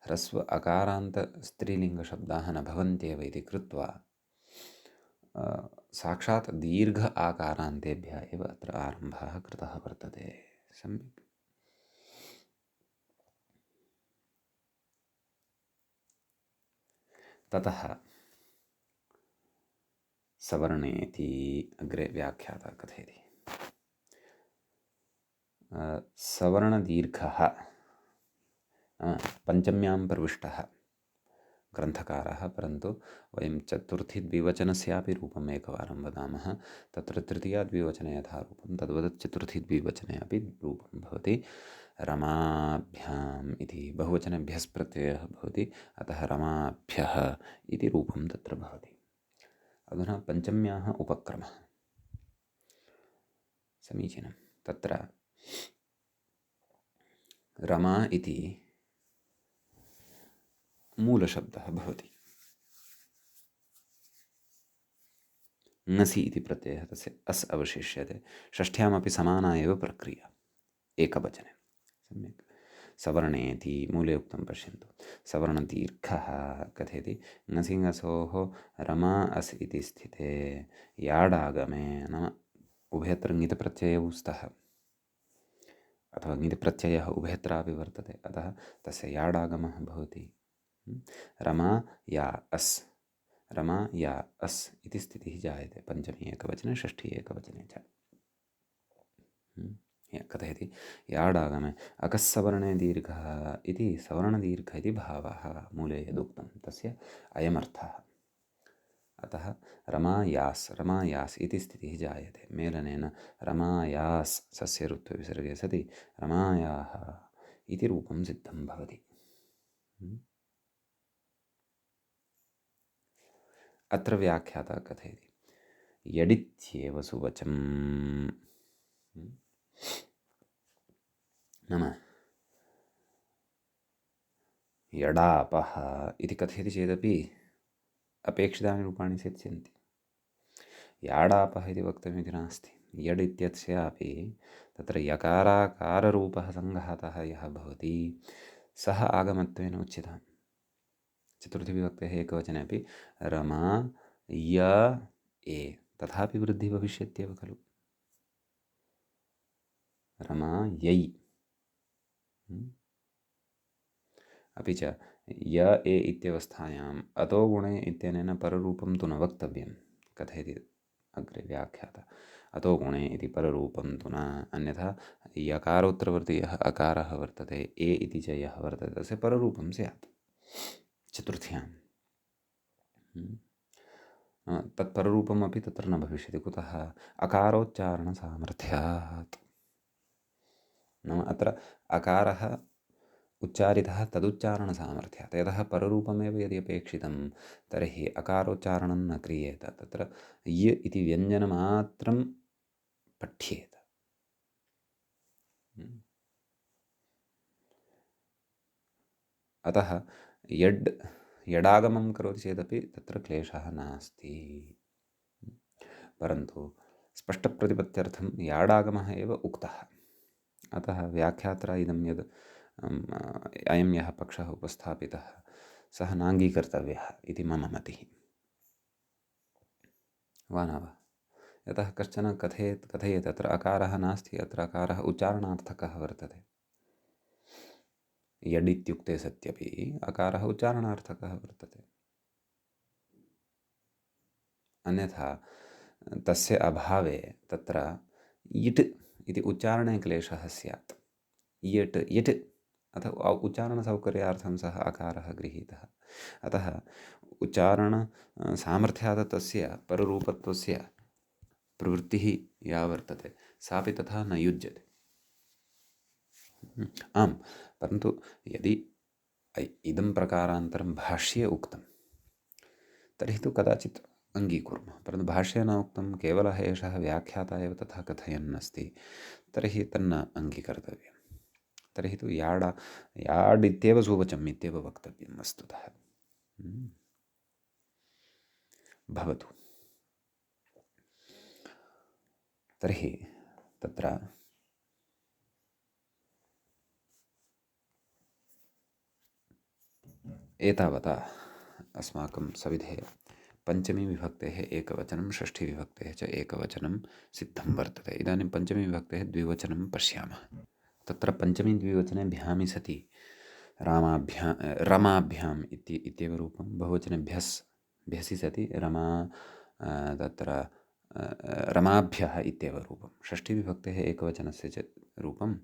ह्रस्व अकारान्तस्त्रीलिङ्गशब्दाः न भवन्त्येव इति कृत्वा साक्षात् दीर्घ आकारान्तेभ्यः एव अत्र आरम्भः कृतः वर्तते। सम्यक्। ततः सवर्णेति अग्रे व्याख्याता कथयति। सवर्णदीर्घः पञ्चम्यां प्रविष्टः ग्रन्थकारः, परन्तु वयं चतुर्थीद्विवचनस्यापि रूपम् एकवारं वदामः। तत्र तृतीयाद्विवचने यथा रूपं तद्वत् चतुर्थीद्विवचने अपि रूपं भवति। रमाभ्याम् इति बहुवचने भ्यस् प्रत्ययः भवति, अतः रमाभ्यः इति रूपं तत्र भवति। अधुना पञ्चम्याः उपक्रमः समीचीनं। तत्र रमा इति मूलशब्दः भवति। ङसि इति प्रत्ययः तस्य अस् अवशिष्यते। षष्ठ्यामपि समाना एव प्रक्रिया एकवचने। सम्यक्। सवर्णेति मूले उक्तं पश्यन्तु। सवर्णदीर्घः कथयति। ङसि ङसोः रमा अस् इति स्थिते याडागमे नाम उभयत्र ङितप्रत्ययौ स्तः अथवा ङितप्रत्ययः उभयत्रापि वर्तते, अतः तस्य याडागमः भवति। रमा या अस्, रमा या अस् इति स्थितिः जायते पञ्चमी एकवचने षष्ठी एकवचने च। कथयति याडागमे अकस्सवर्णे दीर्घः इति सवर्णदीर्घ इति भावः मूले यदुक्तं तस्य अयमर्थः। अतः रमायास् इति स्थितिः जायते। मेलनेन रमायास् सस्य ऋत्वविसर्गे सति रमायाः इति रूपं सिद्धं भवति। अत्र व्याख्याता कथयति यडित्येव सुवचम् नाम यडापः इति कथयति चेदपि अपेक्षितानि रूपाणि सिद्ध्यन्ति। याडापः इति वक्तव्यमिति नास्ति। यड् इत्यस्यापि तत्र यकाराकाररूपः सङ्घातः यः भवति सः आगमत्वेन उच्यताम्। चतुर्थीविभक्तेः एकवचने अपि रमा य ए तथापि वृद्धिः भविष्यत्येव खलु। रमा यै अपि च य ए इत्यवस्थायाम् अतो गुणे इत्यनेन पररूपं तु न वक्तव्यं। कथयति अग्रे व्याख्याता। अतो गुणे इति पररूपं तु न, अन्यथा यकारोत्तरवर्ती यः अकारः वर्तते ए इति च यः वर्तते तस्य पररूपं स्यात् चतुर्थ्यां। तत्पररूपमपि तत्र न भविष्यति। कुतः? अकारोच्चारणसामर्थ्यात्। नाम अत्र अकारः उच्चारितः तदुच्चारणसामर्थ्यात्। यतः पररूपमेव यदि अपेक्षितं तर्हि अकारोच्चारणं न क्रियेत, तत्र य इति व्यञ्जनमात्रं पठ्येत। अतः यडागमं करोति चेदपि तत्र क्लेशः नास्ति। परन्तु स्पष्टप्रतिपत्त्यर्थं याडागमः एव उक्तः। अतः व्याख्यात्रा इदं यद् अयं यः पक्षः उपस्थापितः सः नाङ्गीकर्तव्यः इति मम मतिः। वा न वा? यतः कश्चन कथयेत् अत्र अकारः नास्ति, अत्र अकारः उच्चारणार्थकः वर्तते। यड् इत्युक्ते सत्यपि अकारः उच्चारणार्थकः वर्तते। अन्यथा तस्य अभावे तत्र इट् इति उच्चारणे क्लेशः स्यात्। यट् अथवा उच्चारणसौकर्यार्थं सः अकारः गृहीतः। अतः उच्चारणसामर्थ्यात् तस्य पररूपत्वस्य प्रवृत्तिः या वर्तते सापि तथा न युज्यते। आम्, परन्तु यदि इदं प्रकारान्तरं भाष्ये उक्तं तर्हि तु कदाचित् अङ्गीकुर्मः, परन्तु भाष्ये न उक्तं, केवलः एषः व्याख्याता एव तथा कथयन् अस्ति, तर्हि तन्न अङ्गीकर्तव्यं। तर्हि तु याड् इत्येव सुवचम् इत्येव वक्तव्यं वस्तुतः। भवतु। तर्हि तत्र एतावता अस्माकं सविधे पञ्चमीविभक्तेः एकवचनं, षष्ठीविभक्तेः च एकवचनं सिद्धं वर्तते। इदानीं पञ्चमीविभक्तेः द्विवचनं पश्यामः। तत्र पञ्चमी द्विवचने भ्यामि सति रामाभ्यां रमाभ्याम् इत्येव रूपं बहुवचनेभ्यस् भ्यसि सति रमा तत्र रमाभ्यः इत्येव रूपं षष्ठीविभक्तेः एकवचनस्य च रूपं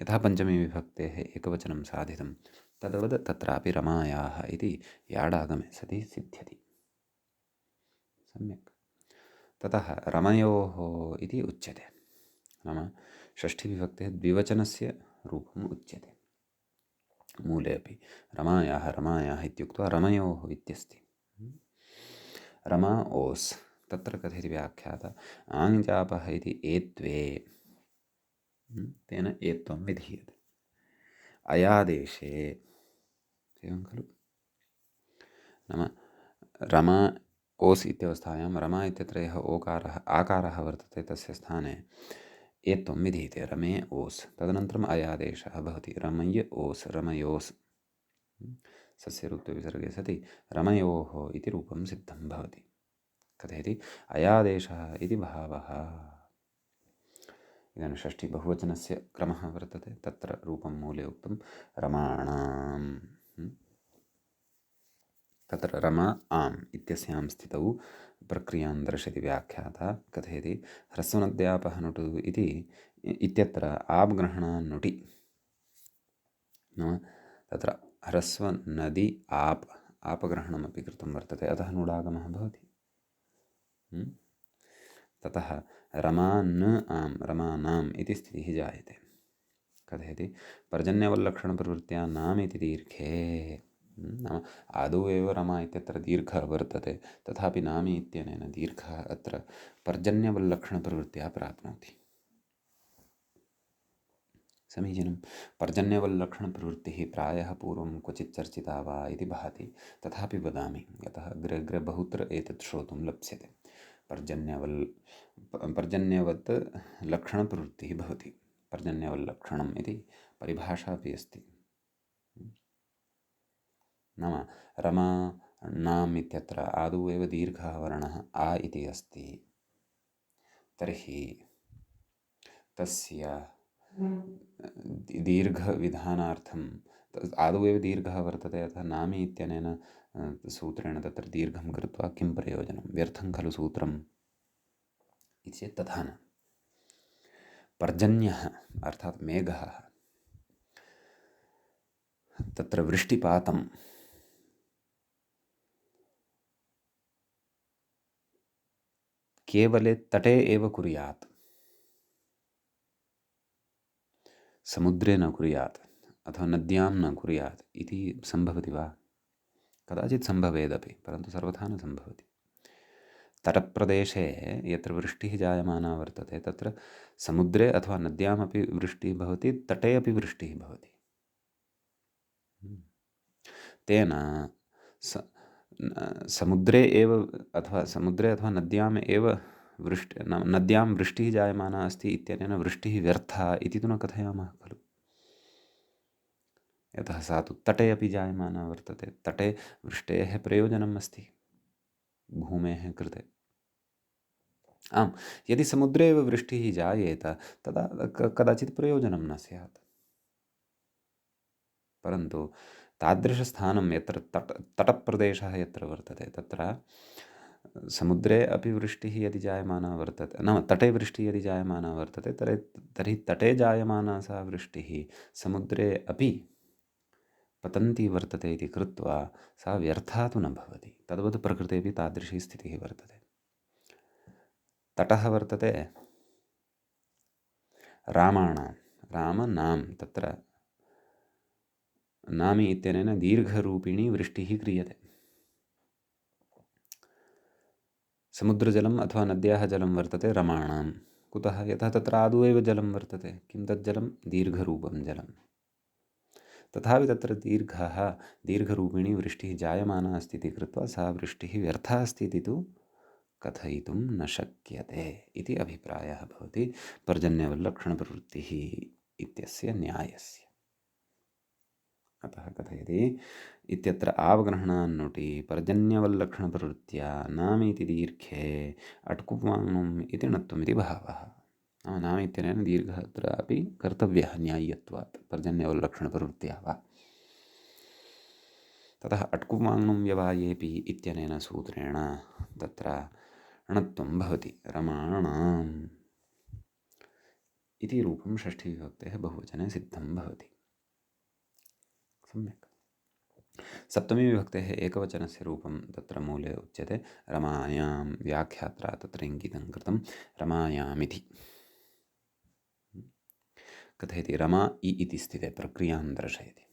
यथा पञ्चमीविभक्तेः एकवचनं साधितं तद्वद् तत्रापि रमायाः इति याडागमे सति सिद्ध्यति सम्यक्। ततः रमयोः इति उच्यते नाम षष्ठीविभक्तेः द्विवचनस्य रूपम् उच्यते मूले अपि रमायाः इत्युक्त्वा रमयोः इत्यस्ति रमा ओस् तत्र कथयति व्याख्याता आङ्जापः इति एत्वे तेन एत्वं विधीयते अयादेशे एवं खलु नाम रमा ओस् इत्यवस्थायां रमा इत्यत्र यः ओकारः आकारः वर्तते तस्य स्थाने एत्वं विधीयते रमे ओस् तदनन्तरम् अयादेशः भवति रमय ओस् रमयोस् सस्य ऋत्वविसर्गे सति रमयोः इति रूपं सिद्धं भवति कथयति अयादेशः इति भावः इदानीं षष्ठी बहुवचनस्य क्रमः वर्तते तत्र रूपं मूले उक्तं रमाणां तत्र रमा आम् इत्यस्यां स्थितौ प्रक्रियां दर्शयति व्याख्याता कथयति ह्रस्वनद्यापः नुटु इति इत्यत्र आप्ग्रहणान्नुटि नाम तत्र ह्रस्वनदि आपग्रहणमपि कृतं वर्तते अतः नुडागमः भवति ततः रमा न आम् रमानाम् इति स्थितिः जायते कथयति पर्जन्यवल्लक्षणप्रवृत्त्या नाम इति दीर्घे नाम आदौ एव रमा इत्यत्र दीर्घः वर्तते तथापि नामी इत्यनेन दीर्घः अत्र पर्जन्यवल्लक्षणप्रवृत्त्या प्राप्नोति समीचीनं पर्जन्यवल्लक्षणप्रवृत्तिः प्रायः पूर्वं क्वचित् चर्चिता वा इति भाति तथापि वदामि यतः अग्रे अग्रे बहुत्र एतत् श्रोतुं लप्स्यते पर्जन्यवत् लक्षणप्रवृत्तिः भवति पर्जन्यवल्लक्षणम् इति परिभाषा अपि अस्ति नाम रमा नाम् इत्यत्र आदौ एव दीर्घः वर्णः आ इति अस्ति तर्हि तस्य दीर्घविधानार्थं आदौ एव दीर्घः वर्तते अतः नामी इत्यनेन सूत्रेण तत्र दीर्घं कृत्वा किं प्रयोजनं व्यर्थं खलु सूत्रम् इति चेत् तथा न पर्जन्यः अर्थात् मेघः तत्र वृष्टिपातं केवले तटे एव कुर्यात् समुद्रे न कुर्यात् अथवा नद्यां न कुर्यात् इति सम्भवति वा कदाचित् सम्भवेदपि परन्तु सर्वथा न सम्भवति तटप्रदेशे यत्र वृष्टिः जायमाना वर्तते तत्र समुद्रे अथवा नद्यामपि वृष्टिः भवति तटे अपि वृष्टिः भवति तेन समुद्रे अथवा नद्याम् एव नद्यां वृष्टिः जायमाना अस्ति इत्यनेन वृष्टिः व्यर्था इति तु न कथयामः खलु यतः सा तु तटे अपि जायमाना वर्तते तटे वृष्टेः प्रयोजनम् अस्ति भूमेः कृते आम् यदि समुद्रे एव वृष्टिः जायेत तदा कदाचित् प्रयोजनं न स्यात् परन्तु तादृशस्थानं यत्र तटप्रदेशः यत्र वर्तते तत्र समुद्रे अपि वृष्टिः यदि जायमाना वर्तते नाम तटे वृष्टिः यदि जायमाना वर्तते तर्हि तटे जायमाना सा वृष्टिः समुद्रे अपि पतन्ती वर्तते इति कृत्वा सा व्यर्था तु न भवति तद्वत् प्रकृतेपि तादृशी स्थितिः वर्तते तटः वर्तते रामाणां रामनां तत्र नामी इत्यनेन दीर्घरूपिणी वृष्टिः क्रियते समुद्रजलम् अथवा नद्याः जलं वर्तते रमाणां कुतः यतः तत्र आदौ एव जलं वर्तते किं तत् जलं दीर्घरूपं जलं तथापि तत्र दीर्घरूपिणी वृष्टिः जायमाना अस्ति इति कृत्वा सा वृष्टिः व्यर्था अस्ति इति तु कथयितुं न शक्यते इति अभिप्रायः भवति पर्जन्यवल्लक्षणप्रवृत्तिः इत्यस्य न्यायस्य अतः कथयति इत्यत्र आवग्रहणान्नुटि पर्जन्यवल्लक्षणप्रवृत्त्या नामीति दीर्घे अट्कुप्वाङ्नुम् इति णत्वमिति भावः नाम इत्यनेन दीर्घः अत्रापि कर्तव्यः न्याय्यत्वात् पर्जन्यवल्लक्षणप्रवृत्त्या वा ततः अट्कुमाङ्नुं व्यवायेऽपि इत्यनेन सूत्रेण तत्र णत्वं भवति रमाणाम् इति रूपं षष्ठीविभक्तेः बहुवचने सिद्धं भवति। सम्यक्। सप्तमीविभक्तेः एकवचनस्य रूपं तत्र मूले उच्यते रमायां व्याख्यात्रा तत्र इङ्गितं कृतं रमायामिति। कथयति रमा इति स्थिते प्रक्रियां दर्शयति।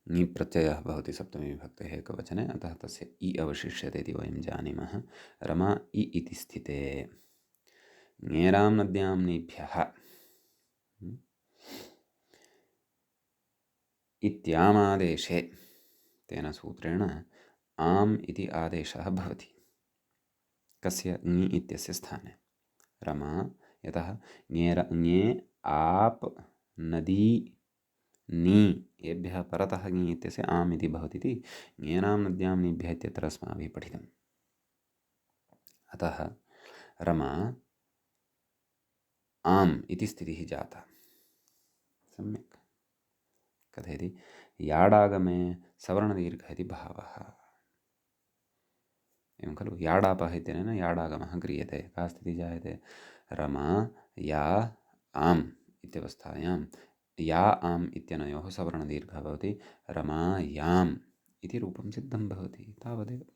ङि प्रत्ययः भवति सप्तमीविभक्तेः एकवचने, अतः तस्य इ अवशिष्यते इति वयं जानीमः। रमा इति स्थिते ङेरां नद्यां नीभ्यः इत्यामादेशे तेन सूत्रेण आम् इति आदेशः भवति। कस्य? ङि इत्यस्य स्थाने रमा, यतः ङे आप नदी नी एभ्यः परतः ङि इत्यस्य आम् इति भवति इति ङेरां नद्यां नीभ्यः इत्यत्र अस्माभिः पठितम्। अतः रमा आम् इति स्थितिः जाता। सम्यक्। कथयति याडागमे सवर्णदीर्घः इति भावः। एवं खलु, याडापः इत्यनेन याडागमः क्रियते। का स्थितिः जायते? रमा या आम् इत्यवस्थायां या आम् इत्यनयोः सवर्णदीर्घः भवति, रमा याम् इति रूपं सिद्धं भवति। तावदेव।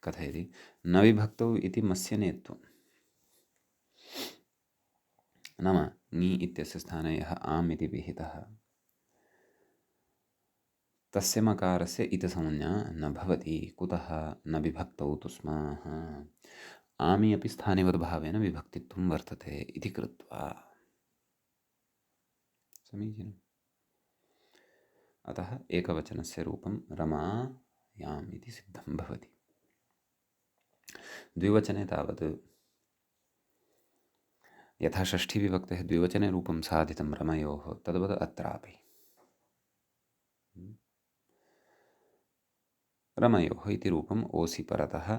कथयति न विभक्तौ इति मस्य नेत्वं। नाम ङि इत्यस्य स्थाने यः आम् इति विहितः तस्य मकारस्य इतसंज्ञा न भवति। कुतः? न विभक्तौ तु स्मः। आमि अपि स्थानिवद्भावेन विभक्तित्वं वर्तते इति कृत्वा। समीचीनम्। अतः एकवचनस्य रूपं रमायाम् इति सिद्धं भवति। द्विवचने तावत् यथा षष्ठीविभक्तेः द्विवचने रूपं साधितं रमयोः, तद्वत् अत्रापि रमयोः इति रूपम् ओसि परतः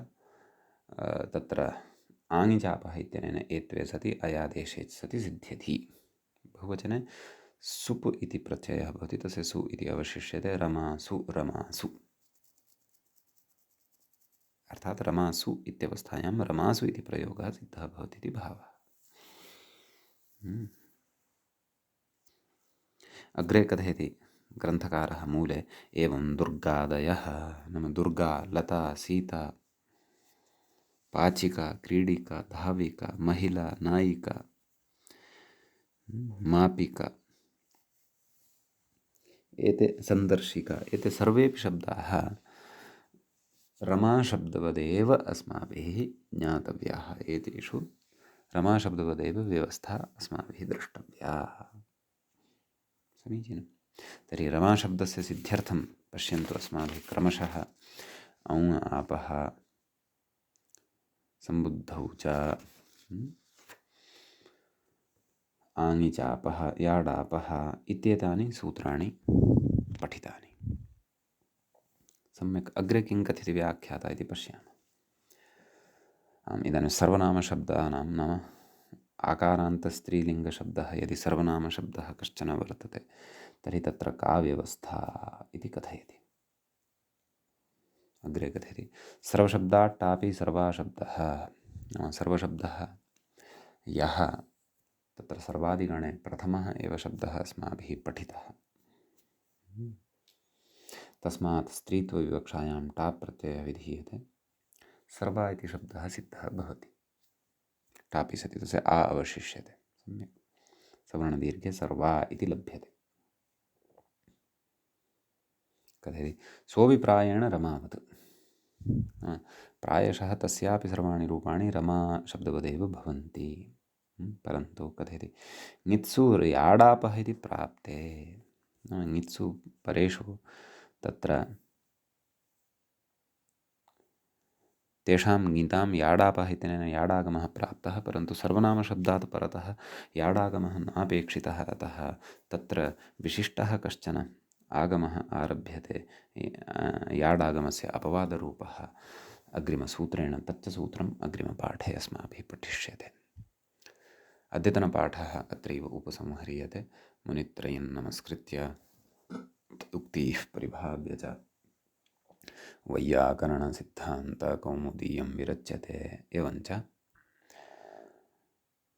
तत्र आङिचापः इत्यनेन एत्वे सति अयादेशे सति सिद्ध्यति। बहुवचने सुप् इति प्रत्ययः भवति, तस्य सु इति अवशिष्यते रमासु रमासु। अर्थात् रमासु इत्यवस्थायां रमासु इति प्रयोगः सिद्धः भवति इति भावः। अग्रे कथयति ग्रन्थकारः मूले एवं दुर्गादयः, नाम दुर्गा, लता, सीता, पाचिका, क्रीडिका, धाविका, महिला, नायिका, मापिका, एते सन्दर्शिका, एते सर्वेपि शब्दाः रमाशब्दवदेव अस्माभिः ज्ञातव्याः। एतेषु रमाशब्दवदेव व्यवस्था अस्माभिः द्रष्टव्या। समीचीनं। तर्हि रमाशब्दस्य सिद्ध्यर्थं पश्यन्तु अस्माभिः क्रमशः औङ् आपः सम्बुद्धौ च आङिचापः याडापः इत्येतानि सूत्राणि पठितानि। सम्यक्। अग्रे किं कथिति व्याख्याता इति पश्यामः। इदानीं सर्वनामशब्दानां, नाम आकारान्तस्त्रीलिङ्गशब्दः यदि सर्वनामशब्दः कश्चन वर्तते तर्हि तत्र का व्यवस्था इति कथयति। अग्रे कथयति सर्वशब्दात् टापि सर्वाशब्दः, नाम सर्वशब्दः यः तत्र सर्वादिगणे प्रथमः एव शब्दः अस्माभिः पठितः, तस्मात् स्त्रीत्वविवक्षायां टाप् प्रत्ययः विधीयते, सर्वा इति शब्दः सिद्धः भवति। टापि सति तस्य आ अवशिष्यते। सम्यक्। सवर्णदीर्घे सर्वा इति लभ्यते। कथयति सोऽभिप्रायेण रमावत्। प्रायशः तस्यापि सर्वाणि रूपाणि रमा शब्दवदेव भवन्ति। परन्तु कथयति ङित्सु याडापः इति प्राप्ते, ङित्सु परेषु तत्र तेषां ङितां याडापः इत्यनेन याडागमः प्राप्तः, परन्तु सर्वनामशब्दात् परतः याडागमः नापेक्षितः। अतः तत्र विशिष्टः कश्चन आगमः आरभ्यते, याडागमस्य अपवादरूपः अग्रिमसूत्रेण। तच्च सूत्रम् अग्रिमपाठे अस्माभिः पठिष्यते। अद्यतनपाठः अत्रैव उपसंह्रियते। मुनित्रयं नमस्कृत्य उक्तिः परिभाव्य च वैयाकरणसिद्धान्तकौमुदीयं विरच्यते। एवञ्च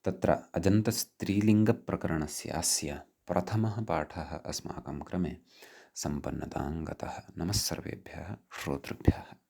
तत्र अजन्तस्त्रीलिङ्गप्रकरणस्यास्य प्रथमः पाठः अस्माकं क्रमे सम्पन्नतां गतः। नमः सर्वेभ्यः श्रोतृभ्यः।